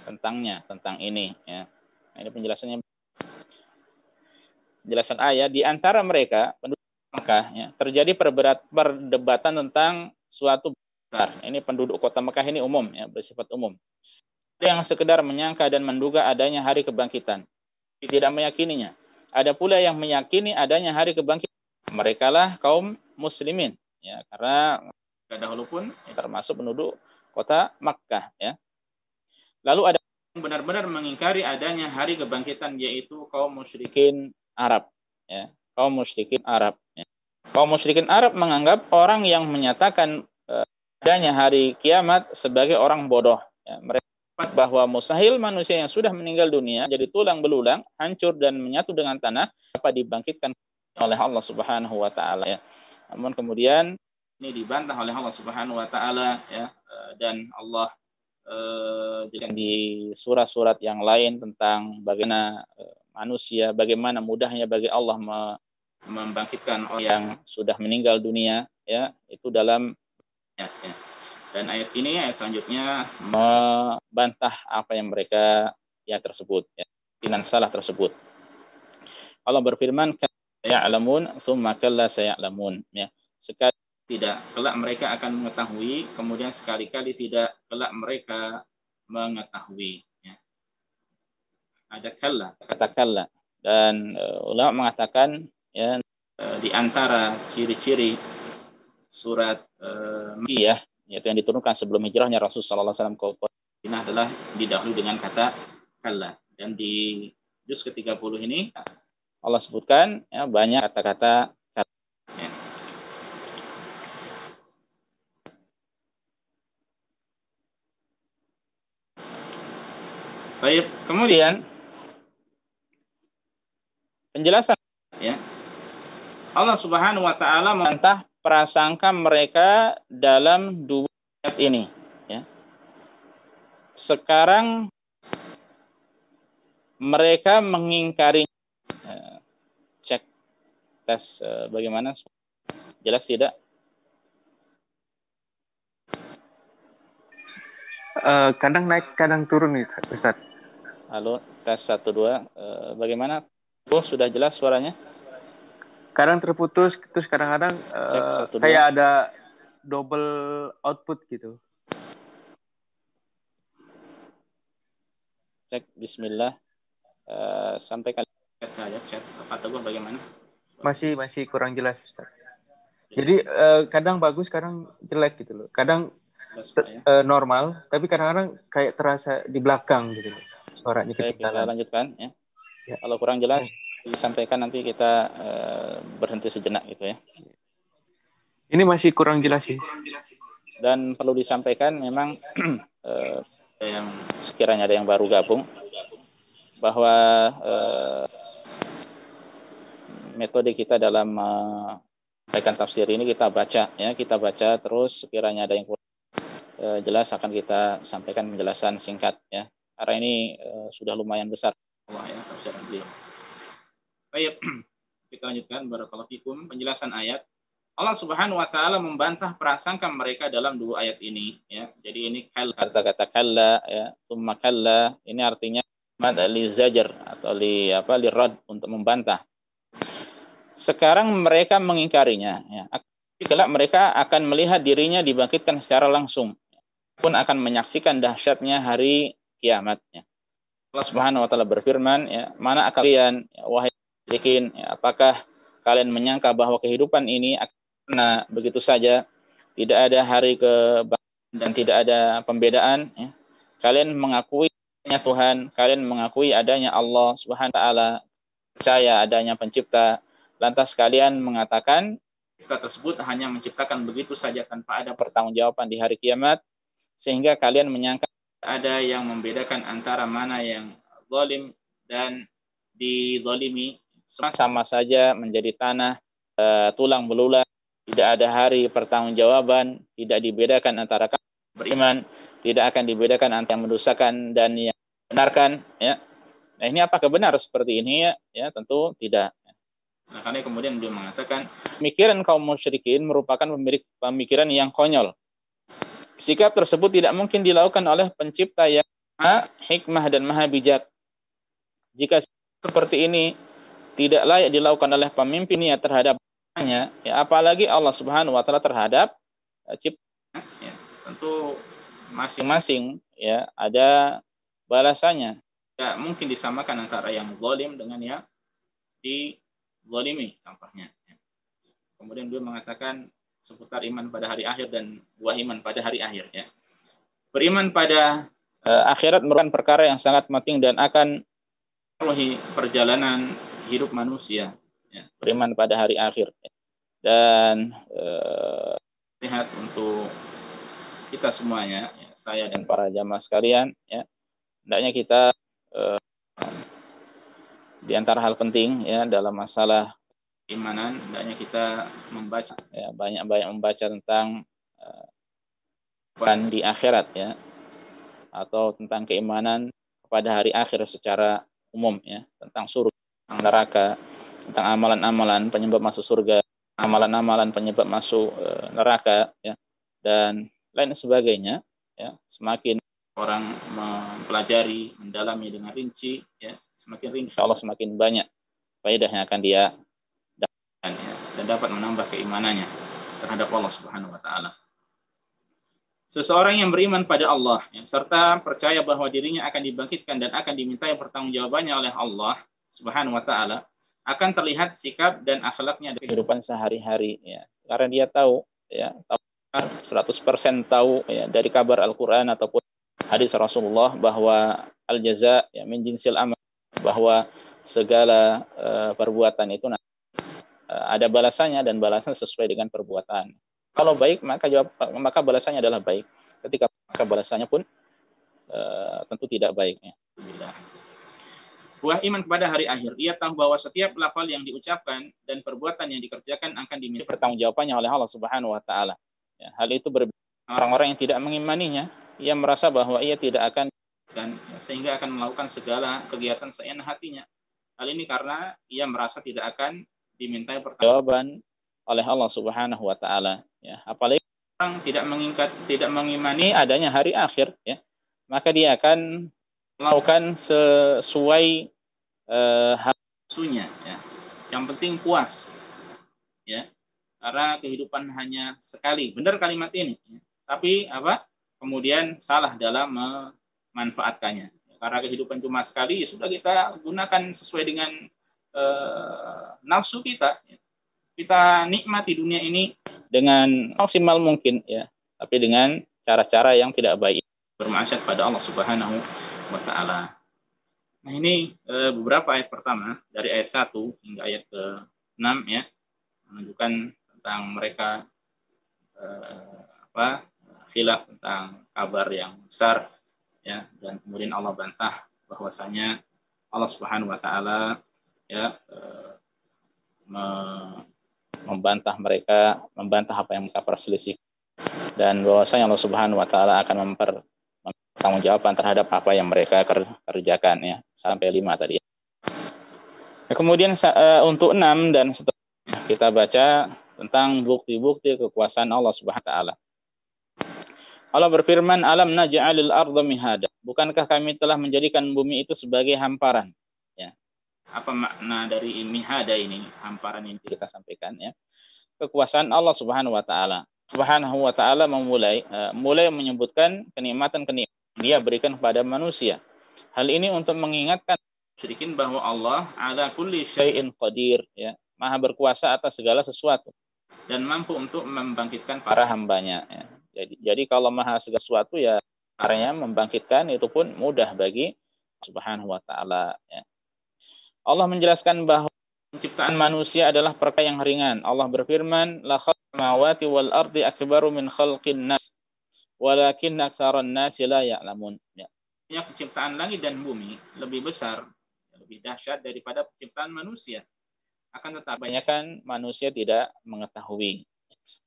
tentang ini ya. Nah, ini penjelasannya. penjelasan ayat, di antara mereka penduduk Mekah ya, terjadi perdebatan tentang suatu besar. Ini penduduk kota Mekah ini umum ya, bersifat umum. Ada yang sekedar menyangka dan menduga adanya hari kebangkitan, tidak meyakininya. Ada pula yang meyakini adanya hari kebangkitan. Mereka lah kaum muslimin ya, karena dahulu pun ya, termasuk penduduk kota Makkah ya. Lalu ada yang benar-benar mengingkari adanya hari kebangkitan, yaitu kaum musyrikin Arab ya. Kaum musyrikin Arab ya. Kaum musyrikin Arab menganggap orang yang menyatakan adanya hari kiamat sebagai orang bodoh ya. Mereka bahwa mustahil manusia yang sudah meninggal dunia jadi tulang belulang, hancur dan menyatu dengan tanah dapat dibangkitkan oleh Allah Subhanahu wa taala ya. Namun kemudian ini dibantah oleh Allah Subhanahu wa taala ya, dan Allah di surat-surat yang lain tentang bagaimana manusia, bagaimana mudahnya bagi Allah membangkitkan orang yang sudah meninggal dunia ya, itu dalam ayat ya. Dan ayat ini ayat selanjutnya membantah apa yang mereka ya tersebut ya, keyakinan salah tersebut. Allah berfirman, "Ya'lamun tsumma kalla saya'lamun." Ya, sekali tidak kelak mereka akan mengetahui, kemudian sekali-kali tidak kelak mereka mengetahui ya. Ada kalla, kata kalla, dan ulama mengatakan ya, di antara ciri-ciri surat Makkiyah yaitu yang diturunkan sebelum hijrahnya Rasulullah SAW ke Madinah adalah didahului dengan kata kalla, dan di juz ke-30 ini Allah sebutkan ya, banyak kata-kata kalla ya. Baik, kemudian penjelasan ya. Allah Subhanahu wa taala membantah prasangka mereka dalam dua ayat ini ya. Sekarang mereka mengingkari cek tes bagaimana, jelas tidak? Kadang naik, kadang turun nih, Ustaz. Halo, tes 1 2. Bagaimana? Oh, sudah jelas suaranya? Kadang terputus, terus kadang-kadang Cek 1 2. kayak ada double output gitu. Cek bismillah. Sampaikan saja chat Pak Teguh bagaimana? Masih kurang jelas, Ustaz. Jadi kadang bagus, kadang jelek gitu loh. Kadang normal, tapi kadang-kadang kayak terasa di belakang gitu loh. Suaranya ketinggalan. Kita lanjutkan ya. Ya. Kalau kurang jelas disampaikan, nanti kita berhenti sejenak gitu ya. Ini masih kurang jelas sih. Dan perlu disampaikan memang yang sekiranya ada yang baru gabung bahwa metode kita dalam menyampaikan tafsir ini kita baca terus, sekiranya ada yang kurang jelas akan kita sampaikan penjelasan singkat ya. Karena ini sudah lumayan besar ya tafsir beliau. Baik, kita lanjutkan barakallahu fikum penjelasan ayat. Allah Subhanahu wa taala membantah prasangka mereka dalam dua ayat ini ya. Jadi ini kata-kata kalla ya, tsumma kalla, ini artinya mad li zajar atau li rad, untuk membantah. Sekarang mereka mengingkarinya ya. Kelak mereka akan melihat dirinya dibangkitkan secara langsung, pun akan menyaksikan dahsyatnya hari kiamat ya. Allah Subhanahu wa taala berfirman ya, mana kalian ya, wahai musyrikin ya, apakah kalian menyangka bahwa kehidupan ini akan begitu saja, tidak ada hari kebangkitan dan tidak ada pembedaan ya. Kalian mengakui adanya Tuhan, kalian mengakui adanya Allah Subhanahu wa taala, percaya adanya pencipta, lantas kalian mengatakan kita tersebut hanya menciptakan begitu saja tanpa ada pertanggungjawaban di hari kiamat, sehingga kalian menyangka ada yang membedakan antara mana yang zalim dan dizalimi, sama saja menjadi tanah tulang belulang, tidak ada hari pertanggungjawaban, tidak dibedakan antara kafir beriman, tidak akan dibedakan antara yang mendustakan dan yang benarkan ya. Nah, ini apakah benar seperti ini ya? Tentu tidak. Nah, karena kemudian dia mengatakan pemikiran kaum musyrikin merupakan pemikiran yang konyol. Sikap tersebut tidak mungkin dilakukan oleh pencipta yang maha hikmah dan maha bijak. Jika seperti ini, tidak layak dilakukan oleh pemimpin ya terhadap ya, apalagi Allah Subhanahu wa taala terhadap ciptaan ya. Tentu masing-masing ya ada balasannya. Tidak mungkin disamakan antara yang zalim dengan yang dizalimi contohnya. Kemudian beliau mengatakan seputar iman pada hari akhir dan buah iman pada hari akhir ya. Beriman pada akhirat merupakan perkara yang sangat penting dan akan mempengaruhi perjalanan hidup manusia ya. Beriman pada hari akhir ya. Dan sehat untuk kita semuanya ya, saya dan para jamaah sekalian ya. Hendaknya kita di antara hal penting ya dalam masalah keimanan, hendaknya kita membaca ya, banyak-banyak membaca tentang di akhirat ya, atau tentang keimanan kepada hari akhir secara umum ya, tentang surga, tentang neraka, tentang amalan-amalan penyebab masuk surga, amalan-amalan penyebab masuk neraka ya, dan lain sebagainya ya. Semakin orang mempelajari, mendalami dengan rinci ya, semakin rinci Allah semakin banyak faedah yang akan dia dapatkan ya, dan dapat menambah keimanannya terhadap Allah Subhanahu wa taala. Seseorang yang beriman pada Allah ya, serta percaya bahwa dirinya akan dibangkitkan dan akan dimintai pertanggungjawabannya oleh Allah Subhanahu wa taala, akan terlihat sikap dan akhlaknya dari kehidupan sehari-hari ya. Karena dia tahu ya, 100% tahu ya, dari kabar Al-Qur'an ataupun hadis Rasulullah bahwa al-jaza ya min jinsil amal, bahwa segala perbuatan itu ada balasannya dan balasan sesuai dengan perbuatan. Kalau baik maka balasannya adalah baik. Ketika maka balasannya pun tentu tidak baik ya. Buah iman kepada hari akhir. Ia tahu bahwa setiap lafal yang diucapkan dan perbuatan yang dikerjakan akan diminta pertanggungjawabannya oleh Allah Subhanahu wa taala. Ya, hal itu berbeda orang-orang yang tidak mengimaninya. Ia merasa bahwa ia tidak akan sehingga akan melakukan segala kegiatan seenak hatinya. Hal ini karena ia merasa tidak akan dimintai pertanggungjawaban oleh Allah Subhanahu wa taala ya. Apalagi orang tidak mengimani adanya hari akhir ya, maka dia akan melakukan sesuai nafsunya ya. Yang penting puas ya. Karena kehidupan hanya sekali. Benar kalimat ini ya. Tapi kemudian salah dalam memanfaatkannya. Karena kehidupan cuma sekali, ya sudah kita gunakan sesuai dengan nafsu kita. Kita nikmati dunia ini dengan maksimal mungkin ya, tapi dengan cara-cara yang tidak baik, bermaksiat pada Allah Subhanahu wa taala. Nah, ini beberapa ayat pertama dari ayat 1 hingga ayat ke-6 ya, menunjukkan tentang mereka khilaf tentang kabar yang besar ya, dan kemudian Allah bantah bahwasanya Allah Subhanahu wa taala ya membantah mereka, membantah apa yang mereka perselisih, dan bahwasanya Allah Subhanahu wa taala akan mempertanggungjawabkan terhadap apa yang mereka kerjakan ya, sampai 5 tadi. Nah, kemudian untuk 6 dan seterusnya kita baca tentang bukti-bukti kekuasaan Allah Subhanahu wa taala. Allah berfirman, "Alam naj'alil arda mihada." Bukankah kami telah menjadikan bumi itu sebagai hamparan? Ya. Apa makna dari mihada ini? Hamparan ini kita sampaikan ya. Kekuasaan Allah Subhanahu wa taala. Subhanahu wa taala mulai menyebutkan kenikmatan-kenikmatan Dia berikan kepada manusia. Hal ini untuk mengingatkan musyrikin bahwa Allah ala kulli syai'in qadir ya, Maha berkuasa atas segala sesuatu dan mampu untuk membangkitkan para hambanya ya. Jadi kalau Maha segala sesuatu ya, caranya membangkitkan itu pun mudah bagi Subhanahu wa taala ya. Allah menjelaskan bahwa penciptaan manusia adalah perkara yang ringan. Allah berfirman, "La khalqus samawati wal ardi akbaru min khalqin nas, walakin aktsaran nasi la ya'lamun." Ya. Penciptaan langit dan bumi lebih besar, lebih dahsyat daripada penciptaan manusia. Akan tetapi kebanyakan manusia tidak mengetahui.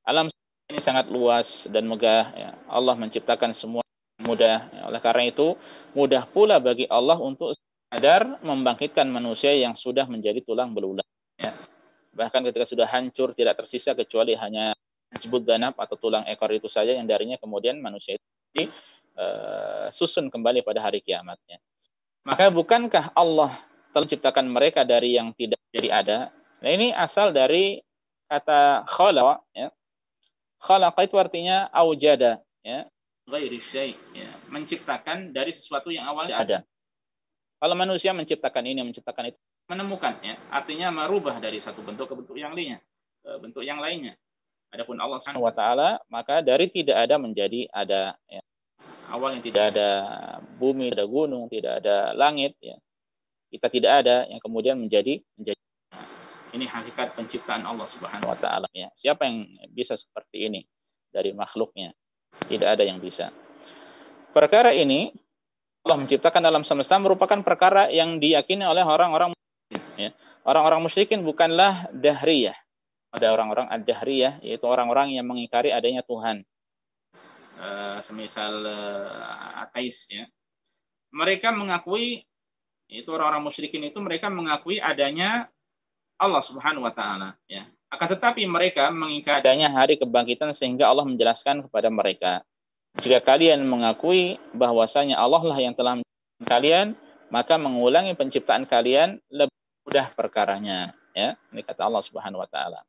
Alam ini sangat luas dan megah ya. Allah menciptakan semua mudah ya. Oleh karena itu mudah pula bagi Allah untuk sadar membangkitkan manusia yang sudah menjadi tulang belulang ya. Bahkan ketika sudah hancur tidak tersisa kecuali hanya disebut danab atau tulang ekor itu saja, yang darinya kemudian manusia itu susun kembali pada hari kiamatnya. Maka bukankah Allah telah menciptakan mereka dari yang tidak jadi ada. Nah, ini asal dari kata khalaqa, ya. Khalaqa itu artinya aujada, ya. Ghairi syai', ya. Menciptakan dari sesuatu yang awalnya ada. Kalau manusia menciptakan ini, menciptakan itu, menemukan, ya. Artinya merubah dari satu bentuk ke bentuk yang lainnya, bentuk yang lainnya. Adapun Allah Subhanahu wa taala, maka dari tidak ada menjadi ada, ya. Awalnya tidak ada bumi, tidak ada gunung, tidak ada langit, ya. Kita tidak ada yang kemudian menjadi. Ini hakikat penciptaan Allah Subhanahu wa taala, ya. Siapa yang bisa seperti ini dari makhluknya? Tidak ada yang bisa. Perkara ini Allah menciptakan alam semesta merupakan perkara yang diyakini oleh orang-orang musyrikin, ya. Orang-orang musyrikin bukanlah dahriyah. Ada orang-orang ad-dahriyah, yaitu orang-orang yang mengingkari adanya Tuhan. Semisal ateis, ya. Mereka mengakui, itu orang-orang musyrikin itu mereka mengakui adanya Allah Subhanahu wa taala, ya. Akan tetapi mereka mengingkari adanya hari kebangkitan sehingga Allah menjelaskan kepada mereka, jika kalian mengakui bahwasanya Allah lah yang telah menciptakan kalian, maka mengulangi penciptaan kalian lebih mudah perkaranya, ya. Ini kata Allah Subhanahu wa taala.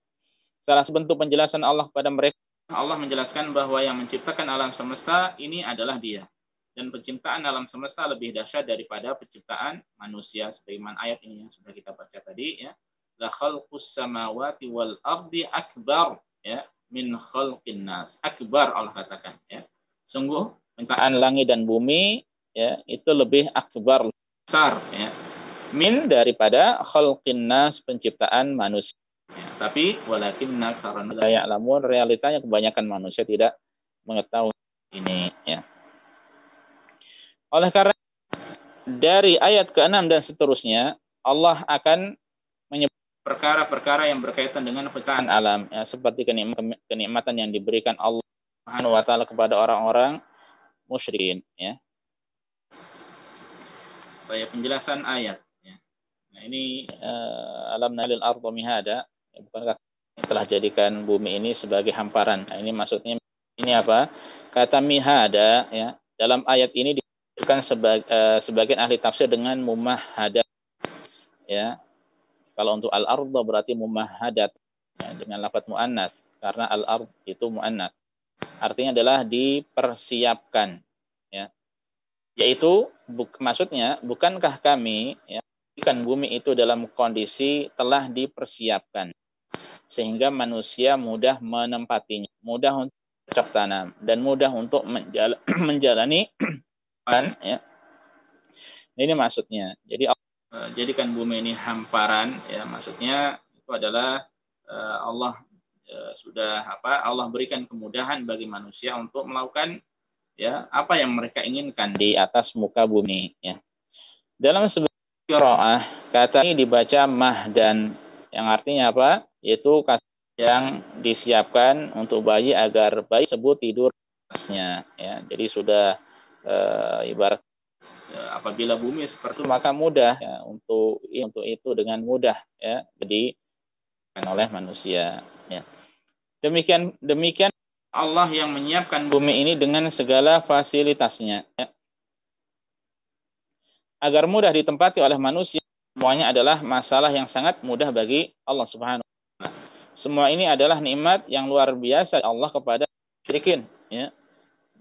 Salah satu bentuk penjelasan Allah kepada mereka, Allah menjelaskan bahwa yang menciptakan alam semesta ini adalah Dia. Dan penciptaan alam semesta lebih dahsyat daripada penciptaan manusia, sebagaimana ayat ini yang sudah kita baca tadi, ya. La khalqus samawati wal ardi akbar, ya, min khalqin nas. Akbar, Allah katakan, ya. Sungguh penciptaan langit dan bumi, ya, itu lebih akbar, besar, ya, min daripada khalqin nas, penciptaan manusia. Ya, tapi walakinna karena la ya'lamun, realitanya kebanyakan manusia tidak mengetahui ini, ya. Oleh karena dari ayat ke-6 dan seterusnya, Allah akan menyebut perkara-perkara yang berkaitan dengan penciptaan alam, ya, seperti kenikmatan yang diberikan Allah Subhanahu wa taala kepada orang-orang musyrikin, ya. Baik, penjelasan ayat, ya. Nah, ini alam nalil ardu mihada, ya, bukankah telah jadikan bumi ini sebagai hamparan. Nah, ini maksudnya ini apa? Kata mihada, ya, dalam ayat ini disebutkan sebagian ahli tafsir dengan mumahada, ya. Kalau untuk al-ardh berarti mumahadat, ya, dengan lafadz muannas, karena al-ardh itu muannas. Artinya adalah dipersiapkan, ya. Yaitu maksudnya, bukankah kami, ya, ikan bumi itu dalam kondisi telah dipersiapkan sehingga manusia mudah menempatinya, mudah untuk bercocok tanam dan mudah untuk menjalani, ya. Ini maksudnya. Jadi jadikan bumi ini hamparan, ya, maksudnya itu adalah Allah Allah berikan kemudahan bagi manusia untuk melakukan, ya, apa yang mereka inginkan di atas muka bumi, ya. Dalam sebuah qiraah, kata ini dibaca mahdan, yang artinya apa? Yaitu kasur yang disiapkan untuk bayi agar bayi tersebut tidur atasnya, ya. Jadi sudah ibarat, apabila bumi seperti itu, maka mudah, ya, untuk itu dengan mudah, ya, jadi oleh manusia, ya. Demikian Allah yang menyiapkan bumi ini dengan segala fasilitasnya, ya, agar mudah ditempati oleh manusia. Semuanya adalah masalah yang sangat mudah bagi Allah Subhanahu wa taala. Semua ini adalah nikmat yang luar biasa Allah kepada musyrikin, ya.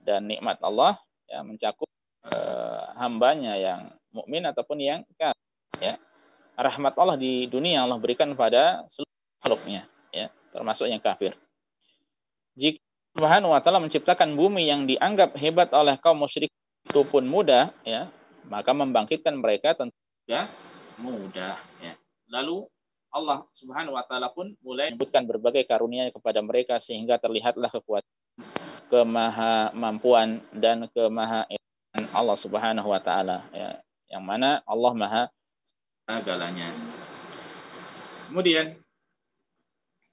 Dan nikmat Allah, ya, mencakup hambanya yang mukmin ataupun yang kafir, ya. Rahmat Allah di dunia Allah berikan pada seluruh makhluknya, ya, termasuk yang kafir. Jika Subhanahu wa taala menciptakan bumi yang dianggap hebat oleh kaum musyrik itu pun mudah, ya, maka membangkitkan mereka tentu mudah, ya. Lalu Allah Subhanahu wa taala pun mulai menyebutkan berbagai karunia kepada mereka sehingga terlihatlah kekuatan, kemahamampuan dan kemahaesaan Allah Subhanahu wa taala, ya, yang mana Allah Maha segalanya. Kemudian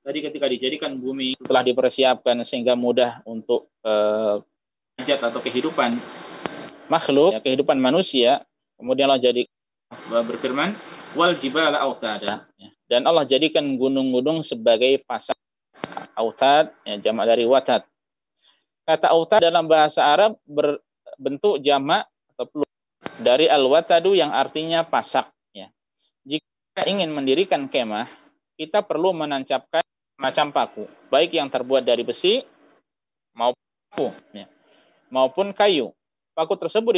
tadi ketika dijadikan bumi telah dipersiapkan sehingga mudah untuk hajat atau kehidupan makhluk, ya, kehidupan manusia, kemudian Allah jadi berfirman wal jibala autada, ya. Dan Allah jadikan gunung-gunung sebagai pasak. Autad, ya, jamak dari watad. Kata autad dalam bahasa Arab berbentuk jamak atau plural dari al-watadu yang artinya pasak, ya. Jika kita ingin mendirikan kemah, kita perlu menancapkan macam paku, baik yang terbuat dari besi maupun kayu. Paku tersebut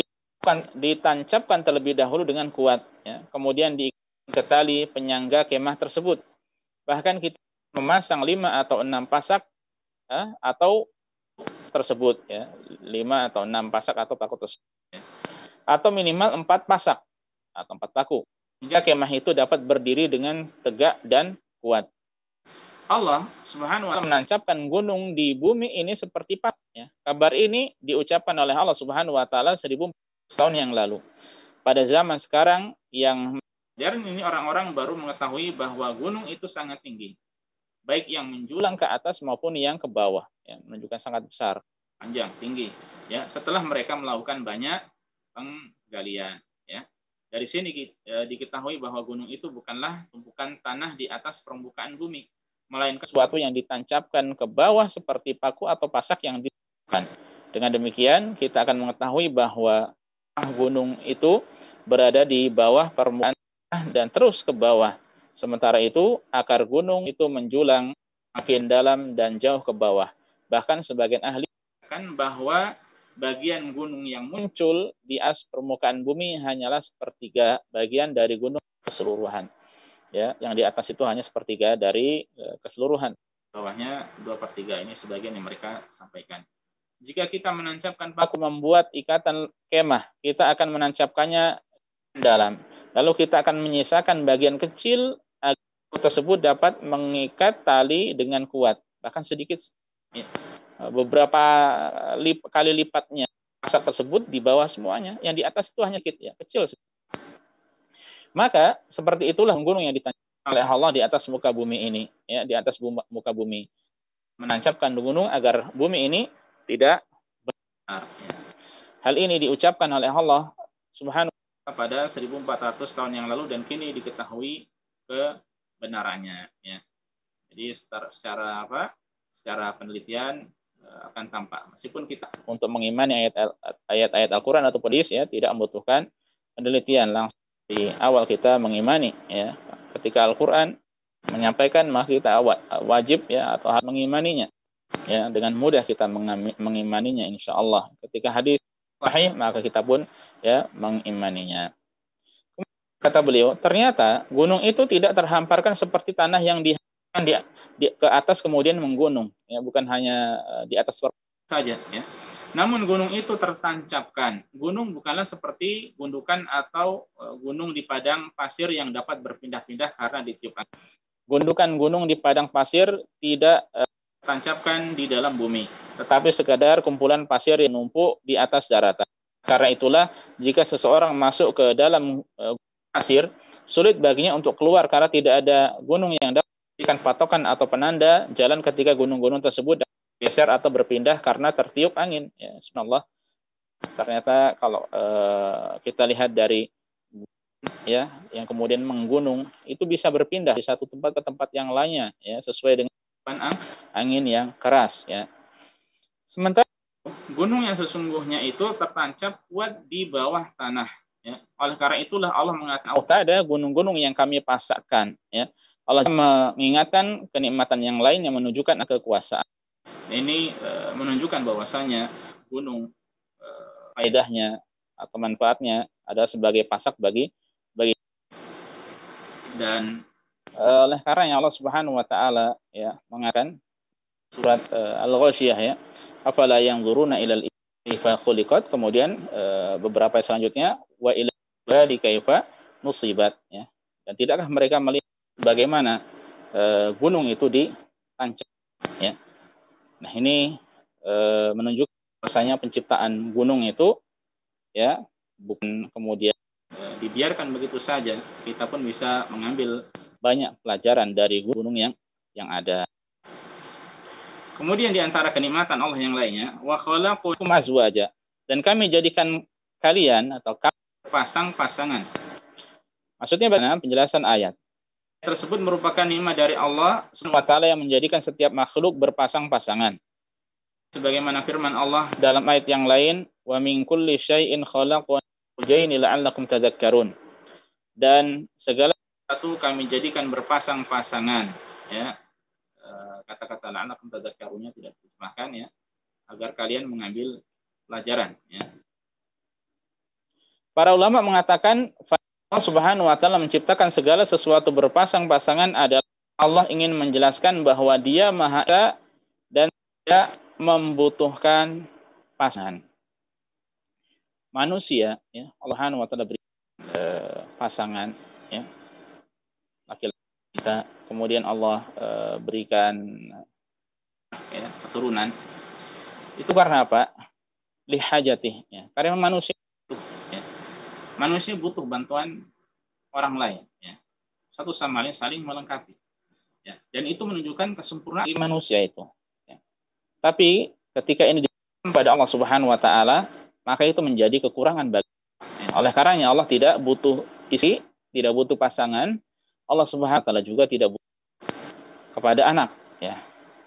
ditancapkan terlebih dahulu dengan kuat, ya. Kemudian diikat ke tali penyangga kemah tersebut. Bahkan kita memasang 5 atau 6 pasak atau tersebut, ya, 5 atau 6 pasak atau paku tersebut, ya. Atau minimal 4 pasak atau 4 paku, hingga kemah itu dapat berdiri dengan tegak dan kuat. Allah Subhanahu wa ta'ala menancapkan gunung di bumi ini seperti paku, ya. Kabar ini diucapkan oleh Allah Subhanahu wa ta'ala 1000 tahun yang lalu. Pada zaman sekarang yang modern ini, orang-orang baru mengetahui bahwa gunung itu sangat tinggi, baik yang menjulang ke atas maupun yang ke bawah, ya, menunjukkan sangat besar, panjang, tinggi, ya. Setelah mereka melakukan banyak penggalian, ya. Dari sini diketahui bahwa gunung itu bukanlah tumpukan tanah di atas permukaan bumi, melainkan sesuatu yang ditancapkan ke bawah seperti paku atau pasak yang ditancapkan. Dengan demikian, kita akan mengetahui bahwa gunung itu berada di bawah permukaan dan terus ke bawah. Sementara itu, akar gunung itu menjulang makin dalam dan jauh ke bawah. Bahkan sebagian ahli mengatakan bahwa bagian gunung yang muncul di atas permukaan bumi hanyalah sepertiga bagian dari gunung keseluruhan. Ya, yang di atas itu hanya sepertiga dari keseluruhan. Bawahnya 2/3, ini sebagian yang mereka sampaikan. Jika kita menancapkan paku membuat ikatan kemah, kita akan menancapkannya dalam. Lalu kita akan menyisakan bagian kecil agar tersebut dapat mengikat tali dengan kuat, bahkan sedikit, beberapa kali lipatnya pasak tersebut di bawah semuanya. Yang di atas itu hanya kecil. Maka seperti itulah gunung yang ditancapkan oleh Allah di atas muka bumi ini, ya, di atas muka bumi. Menancapkan gunung agar bumi ini tidak benar, ya. Hal ini diucapkan oleh Allah Subhanahu wa ta'ala pada 1400 tahun yang lalu dan kini diketahui kebenarannya, ya. Jadi secara penelitian akan tampak, meskipun kita untuk mengimani ayat-ayat Al-Qur'an atau hadis, ya, tidak membutuhkan penelitian, langsung di awal kita mengimani, ya. Ketika Al-Qur'an menyampaikan, maka kita wajib, ya, atau harus mengimaninya, ya. Dengan mudah kita mengimaninya insyaallah. Ketika hadis sahih, maka kita pun, ya, mengimaninya. Kata beliau, ternyata gunung itu tidak terhamparkan seperti tanah yang di ke atas kemudian menggunung, ya, bukan hanya di atas saja, ya. Namun gunung itu tertancapkan. Gunung bukanlah seperti gundukan atau gunung di padang pasir yang dapat berpindah-pindah karena ditiup angin. Gundukan gunung di padang pasir tidak tertancapkan di dalam bumi, tetapi sekadar kumpulan pasir yang numpuk di atas daratan. Karena itulah, jika seseorang masuk ke dalam pasir, sulit baginya untuk keluar karena tidak ada gunung yang dapat dijadikan patokan atau penanda jalan ketika gunung-gunung tersebut geser atau berpindah karena tertiup angin, ya. Subhanallah. Ternyata kalau kita lihat dari, ya, yang kemudian menggunung itu bisa berpindah dari satu tempat ke tempat yang lainnya, ya, sesuai dengan angin yang keras, ya. Sementara gunung yang sesungguhnya itu tertancap kuat di bawah tanah, ya. Oleh karena itulah Allah mengatakan, ada gunung-gunung yang kami pasakkan, ya. Allah mengingatkan kenikmatan yang lain yang menunjukkan kekuasaan. Ini menunjukkan bahwasanya gunung faedahnya atau manfaatnya adalah sebagai pasak bagi dan oleh karena Allah Subhanahu wa ta'ala, ya, mengatakan surat Al-Ghasyiyah, ya, afala yanzuruna ilal ibli kaifa khuliqat, kemudian beberapa selanjutnya wa ilal jibali kaifa nusibat, ya. Dan tidakkah mereka melihat bagaimana gunung itu ditancap, ya. Nah, ini menunjukkan bahwasanya penciptaan gunung itu, ya, bukan kemudian dibiarkan begitu saja. Kita pun bisa mengambil banyak pelajaran dari gunung yang ada. Kemudian di antara kenikmatan Allah yang lainnya, wa khalaqakum azwaja, dan kami jadikan kalian atau pasang-pasangan. Maksudnya bagaimana? Penjelasan ayat tersebut merupakan nikmat dari Allah Subhanahu wa ta'ala yang menjadikan setiap makhluk berpasang-pasangan. Sebagaimana firman Allah dalam ayat yang lain, wa min kulli syai'in khalaqna zawjayn la'allakum tadhakkarun. Dan segala satu kami jadikan berpasang-pasangan, ya. Kata-kata la'allakum tadhakkarunnya tidak diterjemahkan, ya, agar kalian mengambil pelajaran, ya. Para ulama mengatakan Allah Subhanahu wa taala menciptakan segala sesuatu berpasang-pasangan adalah Allah ingin menjelaskan bahwa Dia Maha Esa dan tidak membutuhkan pasangan. Manusia, ya, Allah Subhanahu wa taala beri pasangan, ya, laki-laki kita, kemudian Allah berikan, ya, keturunan. Itu karena apa? Lihajatih, ya. Karena manusia butuh, ya. Manusia butuh bantuan orang lain, ya. Satu sama lain saling melengkapi, ya. Dan itu menunjukkan kesempurnaan manusia itu, ya. Tapi ketika ini diberikan pada Allah Subhanahu wa taala, maka itu menjadi kekurangan bagi, ya. Oleh karenanya Allah tidak butuh istri, tidak butuh pasangan. Allah Subhanahu wa taala juga tidak butuh kepada anak, ya.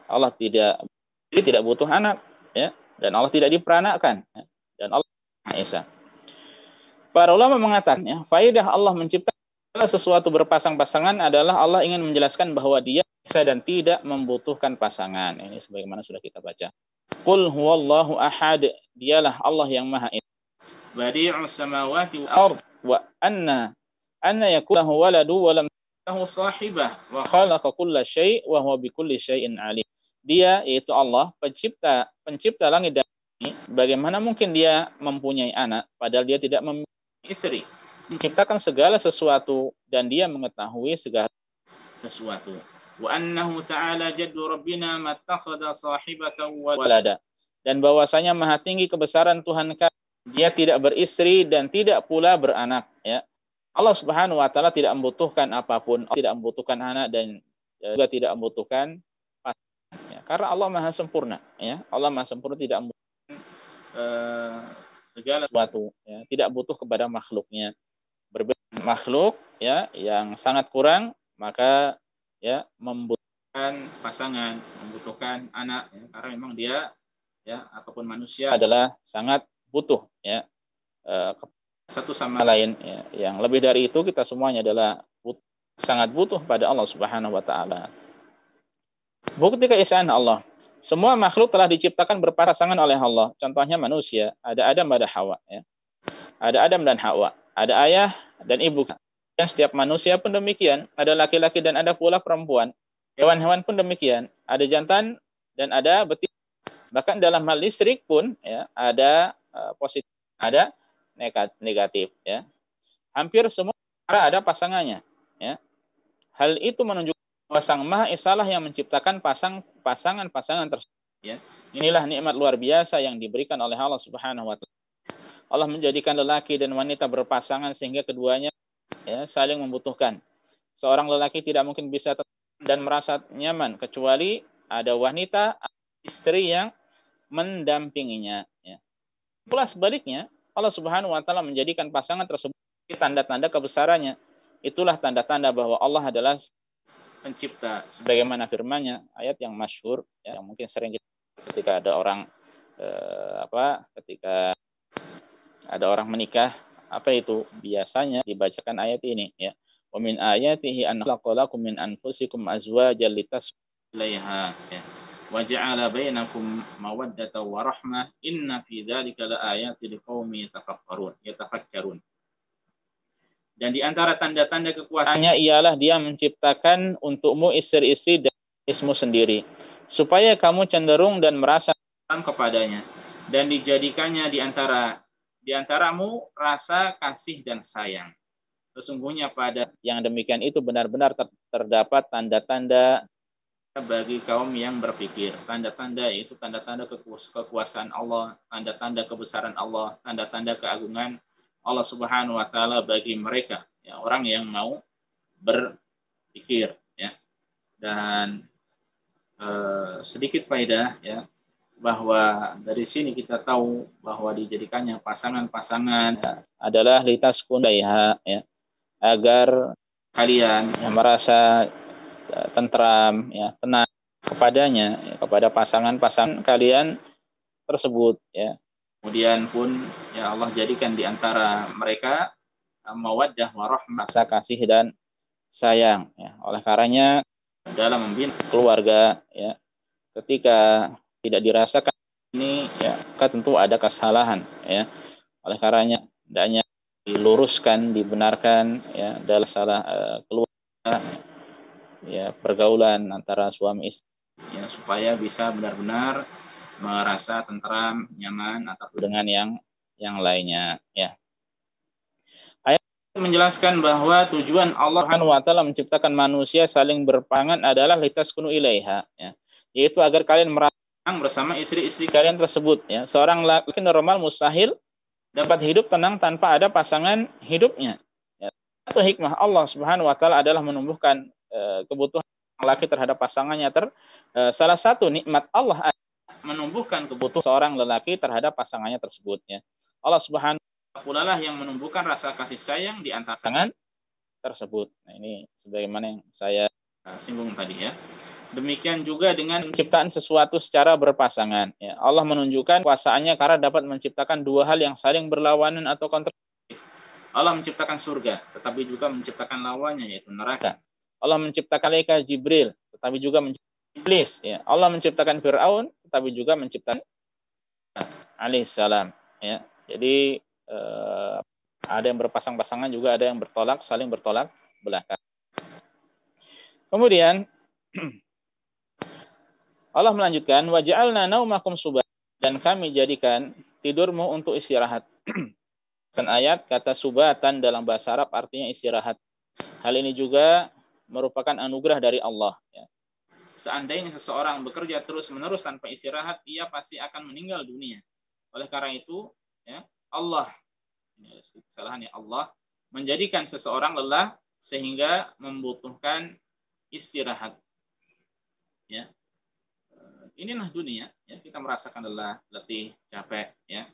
Allah tidak butuh anak, ya, dan Allah tidak diperanakkan, ya. Dan Allah Maha Esa. Para ulama mengatakan, ya, faedah Allah menciptakan sesuatu berpasang-pasangan adalah Allah ingin menjelaskan bahwa Dia Esa dan tidak membutuhkan pasangan. Ini sebagaimana sudah kita baca. Qul huwallahu ahad, Dialah Allah yang Maha Esa. Badi'us samawati wal ard wa anna yakunu lahu waladu wa lam lahu sahibah wa khalaqa kulla syai' wa huwa bikulli syai'in alim. Dia, yaitu Allah, pencipta langit dan bumi. Bagaimana mungkin Dia mempunyai anak padahal Dia tidak memiliki istri? Menciptakan segala sesuatu dan Dia mengetahui segala sesuatu. Wa annahu ta'ala jaddu rabbina mattakhadha sahibatan wa walada. Dan bahwasanya maha tinggi kebesaran Tuhan kami, Dia tidak beristri dan tidak pula beranak, ya. Allah Subhanahu wa taala tidak membutuhkan apapun, tidak membutuhkan anak dan juga tidak membutuhkan pasangan, ya. Karena Allah Maha sempurna, ya. Allah Maha sempurna, tidak membutuhkan segala sesuatu, ya. Tidak butuh kepada makhluknya. Berbeda makhluk, ya, yang sangat kurang, maka, ya, membutuhkan pasangan, membutuhkan anak, ya. Karena memang dia, ya, ataupun manusia adalah sangat butuh, ya, satu sama lain, ya. Yang lebih dari itu, kita semuanya adalah sangat butuh pada Allah Subhanahu wa taala. Bukti keesaan Allah. Semua makhluk telah diciptakan berpasangan oleh Allah. Contohnya manusia, ada Adam, ada Hawa, ya. Ada Adam dan Hawa, ada ayah dan ibu. Dan setiap manusia pun demikian, ada laki-laki dan ada pula perempuan. Hewan-hewan pun demikian, ada jantan dan ada betina. Bahkan dalam hal listrik pun, ya, ada positif, ada negatif, ya. Hampir semua ada pasangannya, ya. Hal itu menunjukkan bahwa Sang Maha Esa lah yang menciptakan pasangan-pasangan tersebut, ya. Inilah nikmat luar biasa yang diberikan oleh Allah Subhanahu wa taala. Allah menjadikan lelaki dan wanita berpasangan sehingga keduanya, ya, saling membutuhkan. Seorang lelaki tidak mungkin bisa dan merasa nyaman kecuali ada wanita, istri yang mendampinginya, ya. Pula sebaliknya, Allah Subhanahu wa taala menjadikan pasangan tersebut tanda-tanda kebesarannya. Itulah tanda-tanda bahwa Allah adalah pencipta, sebagaimana firman-Nya, ayat yang masyhur, ya, yang mungkin sering ketika ada orang ketika ada orang menikah, apa itu? Biasanya dibacakan ayat ini, ya. Wa min ayatihi an khalaqalakum min anfusikum azwajan litaskunu ilaiha, ya. Wa ja'ala bainakum mawaddatan wa rahmah inna fi dzalika laayatin liqaumin yatafakkarun. Dan di antara tanda-tanda kekuasaannya ialah Dia menciptakan untukmu istri-istri dan ismu sendiri, supaya kamu cenderung dan merasa kepadanya, dan dijadikannya di antaramu rasa kasih dan sayang. Sesungguhnya pada yang demikian itu benar-benar terdapat tanda-tanda bagi kaum yang berpikir. Tanda-tanda itu tanda-tanda kekuasaan Allah, tanda-tanda kebesaran Allah, tanda-tanda keagungan Allah Subhanahu wa taala bagi mereka, ya, orang yang mau berpikir, ya. Dan sedikit faedah, ya, bahwa dari sini kita tahu bahwa dijadikannya pasangan-pasangan, ya, adalah litaskun ilaiha, ya, agar kalian, ya, merasa tentram, ya, tenang kepadanya, ya, kepada pasangan-pasangan kalian tersebut, ya. Kemudian pun, ya, Allah jadikan di antara mereka mawaddah wa rahmah, rasa kasih dan sayang. Ya. Oleh karenanya dalam membina keluarga, ya, ketika tidak dirasakan ini, ya, maka tentu ada kesalahan. Ya. Oleh karenanya hendaknya diluruskan, dibenarkan, ya, dalam salah keluarga, ya, pergaulan antara suami istri, ya, supaya bisa benar-benar merasa tentram, nyaman atau dengan yang lainnya, ya. Ayat menjelaskan bahwa tujuan Allah Subhanahu wa taala menciptakan manusia saling berpangan adalah litaskunu ilaiha, ya, yaitu agar kalian merasa bersama istri-istri kalian tersebut, ya. Seorang laki normal mustahil dapat hidup tenang tanpa ada pasangan hidupnya, ya. Satu hikmah Allah Subhanahu wa taala adalah menumbuhkan kebutuhan laki terhadap pasangannya. Salah satu nikmat Allah menumbuhkan kebutuhan seorang lelaki terhadap pasangannya tersebut, ya. Allah Subhanahu wa taala lah yang menumbuhkan rasa kasih sayang di antara pasangan tersebut. Nah, ini sebagaimana yang saya singgung tadi, ya. Demikian juga dengan penciptaan sesuatu secara berpasangan, ya. Allah menunjukkan kuasaannya karena dapat menciptakan dua hal yang saling berlawanan atau kontradiktif. Allah menciptakan surga, tetapi juga menciptakan lawannya, yaitu neraka. Allah menciptakan malaikat Jibril, tetapi juga menciptakan iblis, ya. Allah menciptakan Fir'aun, tetapi juga menciptakan alaihissalam, ya. Jadi ada yang berpasang-pasangan, juga ada yang bertolak, saling bertolak belakang. Kemudian Allah melanjutkan, wa ja'alna naumakum subatan, dan kami jadikan tidurmu untuk istirahat. Dan ayat kata subatan dalam bahasa Arab artinya istirahat. Hal ini juga merupakan anugerah dari Allah, ya. Seandainya seseorang bekerja terus-menerus tanpa istirahat, ia pasti akan meninggal dunia. Oleh karena itu, ya, Allah, ini kesalahannya, Allah menjadikan seseorang lelah sehingga membutuhkan istirahat, ya. Inilah dunia, ya, kita merasakan lelah, letih, capek, ya.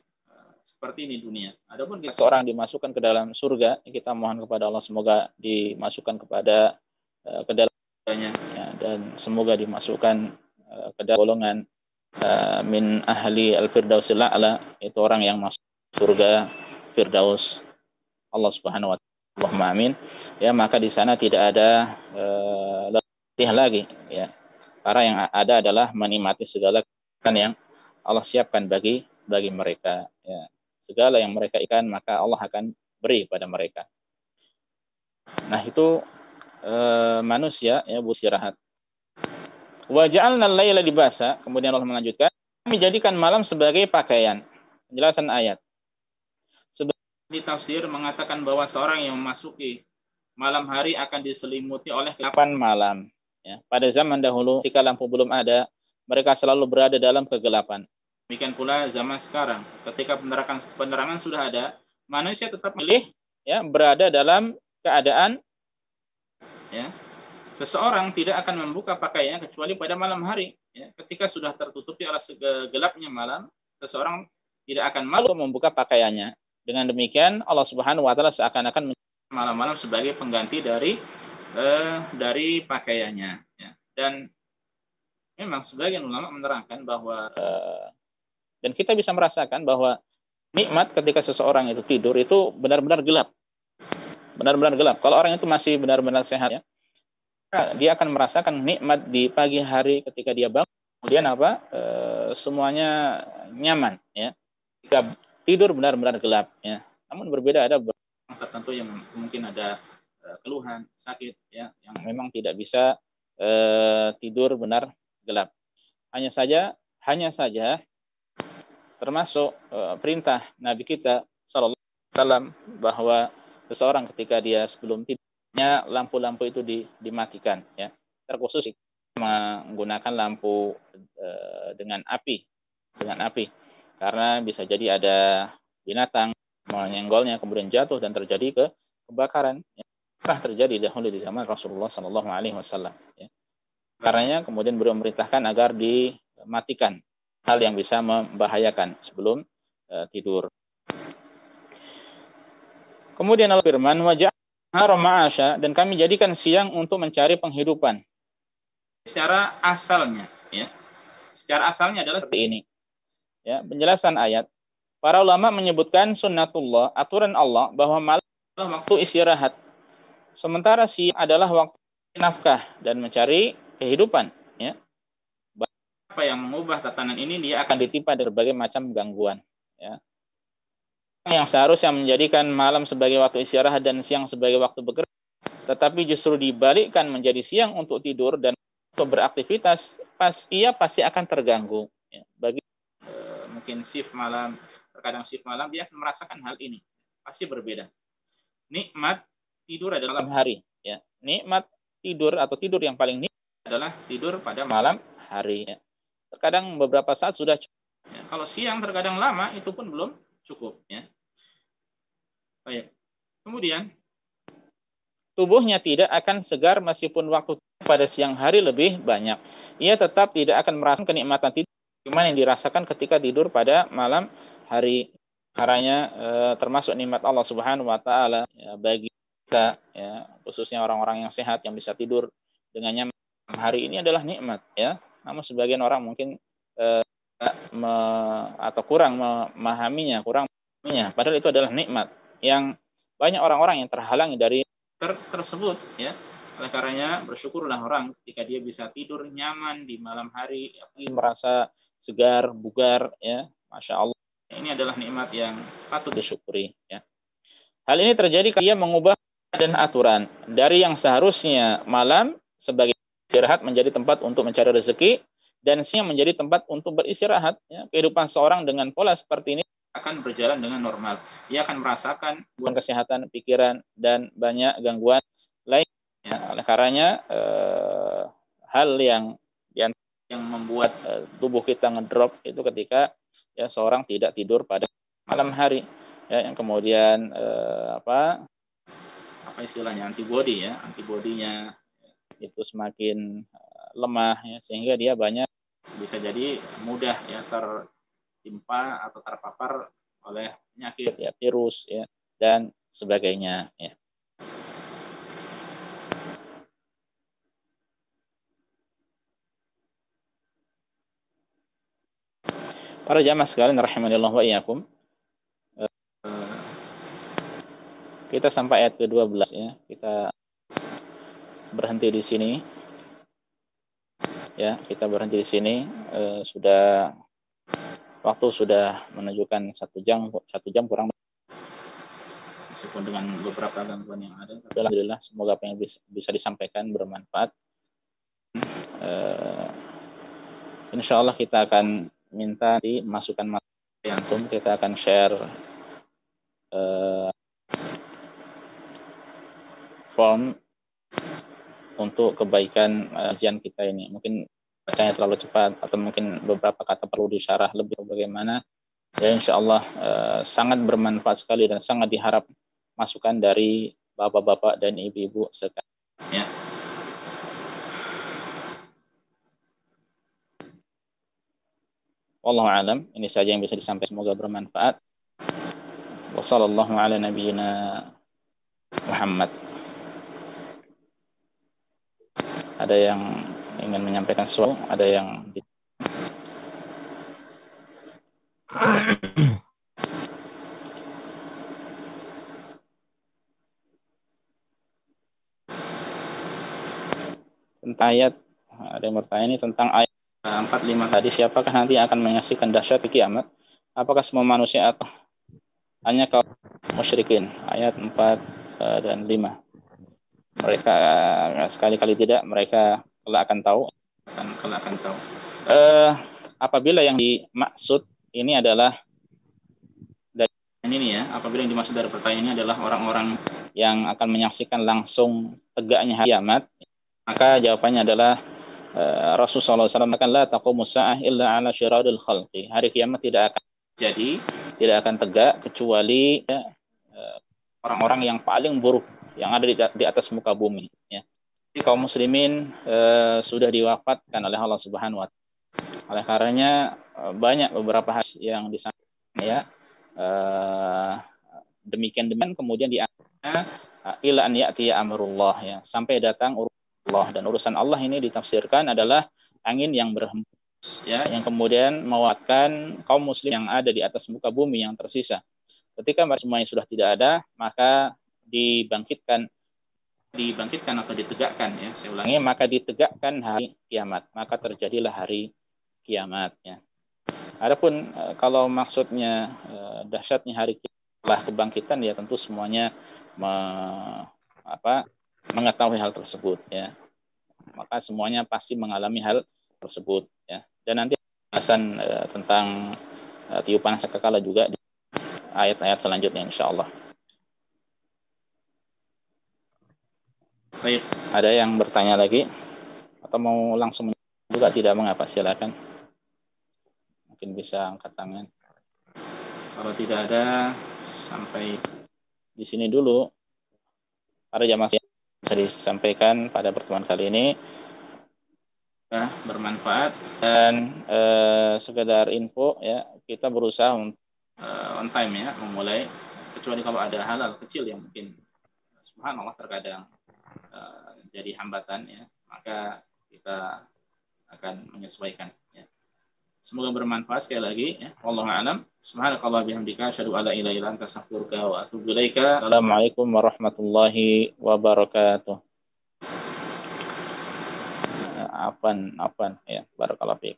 Seperti ini dunia. Adapun kita seorang dimasukkan ke dalam surga, kita mohon kepada Allah semoga dimasukkan kepada ke dalam surganya, ya, dan semoga dimasukkan ke dalam golongan min ahli al-firdausil a'la, itu orang yang masuk surga Firdaus Allah Subhanahu wa taala. Allahumma amin. Ya, maka di sana tidak ada letih lagi, ya. Karena yang ada adalah menikmati segala kebaikan yang Allah siapkan bagi mereka, ya. Segala yang mereka ikan maka Allah akan beri pada mereka. Nah, itu manusia, ya, beristirahat. Wa ja'alna al-laila libasa, kemudian Allah melanjutkan, kami jadikan malam sebagai pakaian. Penjelasan ayat. Sebagian di tafsir mengatakan bahwa seorang yang memasuki malam hari akan diselimuti oleh kegelapan malam. Ya, pada zaman dahulu ketika lampu belum ada, mereka selalu berada dalam kegelapan. Demikian pula zaman sekarang, ketika penerangan sudah ada, manusia tetap memilih, ya, berada dalam keadaan, ya, seseorang tidak akan membuka pakaiannya kecuali pada malam hari, ya. Ketika sudah tertutupi oleh gelapnya malam, seseorang tidak akan malu membuka pakaiannya. Dengan demikian Allah Subhanahu wa taala seakan-akan menjadikan malam-malam sebagai pengganti dari pakaiannya, ya. Dan memang sebagian ulama menerangkan bahwa dan kita bisa merasakan bahwa nikmat ketika seseorang itu tidur itu benar-benar gelap. Benar-benar gelap. Kalau orang itu masih benar-benar sehat, ya, dia akan merasakan nikmat di pagi hari ketika dia bangun. Kemudian apa? Semuanya nyaman, ya. Ketika tidur benar-benar gelap, ya. Namun berbeda, ada orang tertentu yang mungkin ada keluhan, sakit, ya, yang memang tidak bisa tidur benar gelap. Hanya saja termasuk perintah Nabi kita sallallahu alaihi wasallam bahwa seseorang ketika dia sebelum tidurnya lampu-lampu itu dimatikan, ya. Terkhusus menggunakan lampu dengan api karena bisa jadi ada binatang menyenggolnya kemudian jatuh dan terjadi kebakaran, ya. Pernah terjadi dahulu di zaman Rasulullah sallallahu alaihi wasallam, ya. Karenanya kemudian beliau memerintahkan agar dimatikan hal yang bisa membahayakan sebelum tidur. Kemudian Allah firman, wa ja'alna ma'asya, dan kami jadikan siang untuk mencari penghidupan. Secara asalnya, ya. Secara asalnya adalah seperti ini. Ya, penjelasan ayat. Para ulama menyebutkan sunnatullah, aturan Allah bahwa malam adalah waktu istirahat. Sementara siang adalah waktu nafkah dan mencari kehidupan, ya. Apa yang mengubah tatanan ini, dia akan ditimpa dari berbagai macam gangguan, ya. Yang seharusnya menjadikan malam sebagai waktu istirahat dan siang sebagai waktu bekerja, tetapi justru dibalikkan menjadi siang untuk tidur dan untuk beraktivitas, ia pasti akan terganggu, ya. Bagi mungkin shift malam, terkadang shift malam, dia akan merasakan hal ini, pasti berbeda. Nikmat tidur adalah malam hari, ya. Nikmat tidur atau tidur yang paling nikmat adalah tidur pada malam hari, ya. Terkadang beberapa saat sudah cukup, ya. Kalau siang terkadang lama, itu pun belum cukup, ya. Baik. Kemudian tubuhnya tidak akan segar meskipun waktu pada siang hari lebih banyak. Ia tetap tidak akan merasakan kenikmatan tidur gimana yang dirasakan ketika tidur pada malam hari. Karena termasuk nikmat Allah Subhanahu wa taala, ya, bagi kita, ya, khususnya orang-orang yang sehat yang bisa tidur dengan nyaman hari ini adalah nikmat, ya. Namun sebagian orang mungkin atau kurang memahaminya, padahal itu adalah nikmat yang banyak orang-orang yang terhalangi dari tersebut, ya. Oleh karenanya bersyukurlah orang ketika dia bisa tidur nyaman di malam hari, merasa segar, bugar, ya. Masya Allah, ini adalah nikmat yang patut disyukuri, ya. Hal ini terjadi karena dia mengubah dan aturan dari yang seharusnya malam sebagai istirahat menjadi tempat untuk mencari rezeki, dan siang menjadi tempat untuk beristirahat, ya. Kehidupan seorang dengan pola seperti ini akan berjalan dengan normal. Ia akan merasakan gangguan kesehatan, pikiran, dan banyak gangguan lain, ya. Oleh karenanya hal yang membuat tubuh kita ngedrop itu ketika, ya, seorang tidak tidur pada malam hari, ya, yang kemudian apa istilahnya, antibodinya itu semakin lemah, ya, sehingga dia bisa jadi mudah, ya, tertimpa atau terpapar oleh penyakit, ya, virus, ya, dan sebagainya, ya. Para jamaah sekalian rahimanillah wa iyyakum, kita sampai ayat ke-12, ya. Kita berhenti di sini, ya. Kita berhenti di sini. Waktu sudah menunjukkan 1 jam kurang, meskipun dengan beberapa gangguan yang ada. Alhamdulillah, semoga apa yang bisa disampaikan bermanfaat. Insya Allah kita akan minta masukan antum, kita akan share form untuk kebaikan kajian kita ini. Mungkin bacanya terlalu cepat atau mungkin beberapa kata perlu disyarah lebih bagaimana, ya. Insya Allah sangat bermanfaat sekali dan sangat diharap masukan dari bapak-bapak dan ibu-ibu sekalian, ya. Wallahu a'lam. Ini saja yang bisa disampaikan, semoga bermanfaat. Wassallallahu ala nabiyyina Muhammad. Ada yang ingin menyampaikan sesuatu? Ada yang tentang ayat, ada yang bertanya ini tentang ayat 45 tadi, siapakah nanti akan menyaksikan dahsyat di kiamat? Apakah semua manusia atau hanya kaum musyrikin? Ayat 4 dan 5. Mereka sekali-kali tidak, mereka kelak akan tahu. Apabila yang dimaksud ini adalah dari ini, ya, apabila yang dimaksud dari pertanyaan ini adalah orang-orang yang akan menyaksikan langsung tegaknya hari kiamat, maka jawabannya adalah Rasulullah SAW mengatakan la taqumu sa'ah illa ala syiradil khalqi. Hari kiamat tidak akan jadi, tidak akan tegak kecuali, ya, orang-orang yang paling buruk yang ada di atas muka bumi, ya. Jadi kaum muslimin sudah diwafatkan oleh Allah Subhanahu wa taala. Oleh karenanya banyak beberapa hal yang disampaikan, ya, demikian kemudian di ila an ya'tiya amrullah, ya, sampai datang urusan Allah. Dan urusan Allah ini ditafsirkan adalah angin yang berhembus, ya, yang kemudian mewafatkan kaum muslim yang ada di atas muka bumi yang tersisa. Ketika semuanya sudah tidak ada, maka dibangkitkan dibangkitkan atau ditegakkan, ya. Saya ulangi, maka ditegakkan hari kiamat, maka terjadilah hari kiamat, ya. Adapun kalau maksudnya dahsyatnya hari kiamat setelah kebangkitan, ya tentu semuanya mengetahui hal tersebut, ya. Maka semuanya pasti mengalami hal tersebut, ya. Dan nanti pembahasan tentang tiupan sangkakala juga di ayat-ayat selanjutnya insyaallah. Baik, ada yang bertanya lagi atau mau langsung juga tidak mengapa, silakan. Mungkin bisa angkat tangan. Kalau tidak ada, sampai di sini dulu. Para jamaah yang bisa disampaikan pada pertemuan kali ini bermanfaat, dan sekedar info, ya, kita berusaha on time, ya, memulai, kecuali kalau ada hal-hal kecil yang mungkin subhanallah terkadang jadi hambatan, ya, maka kita akan menyesuaikan, ya. Semoga bermanfaat sekali lagi, ya. Wallahu a'lam. Subhanakallah bihamdika asyhadu an la ilaha illa anta astaghfiruka wa atubu ilaika. Assalamualaikum warahmatullahi wabarakatuh. Afan, ya, barakallahu fiik.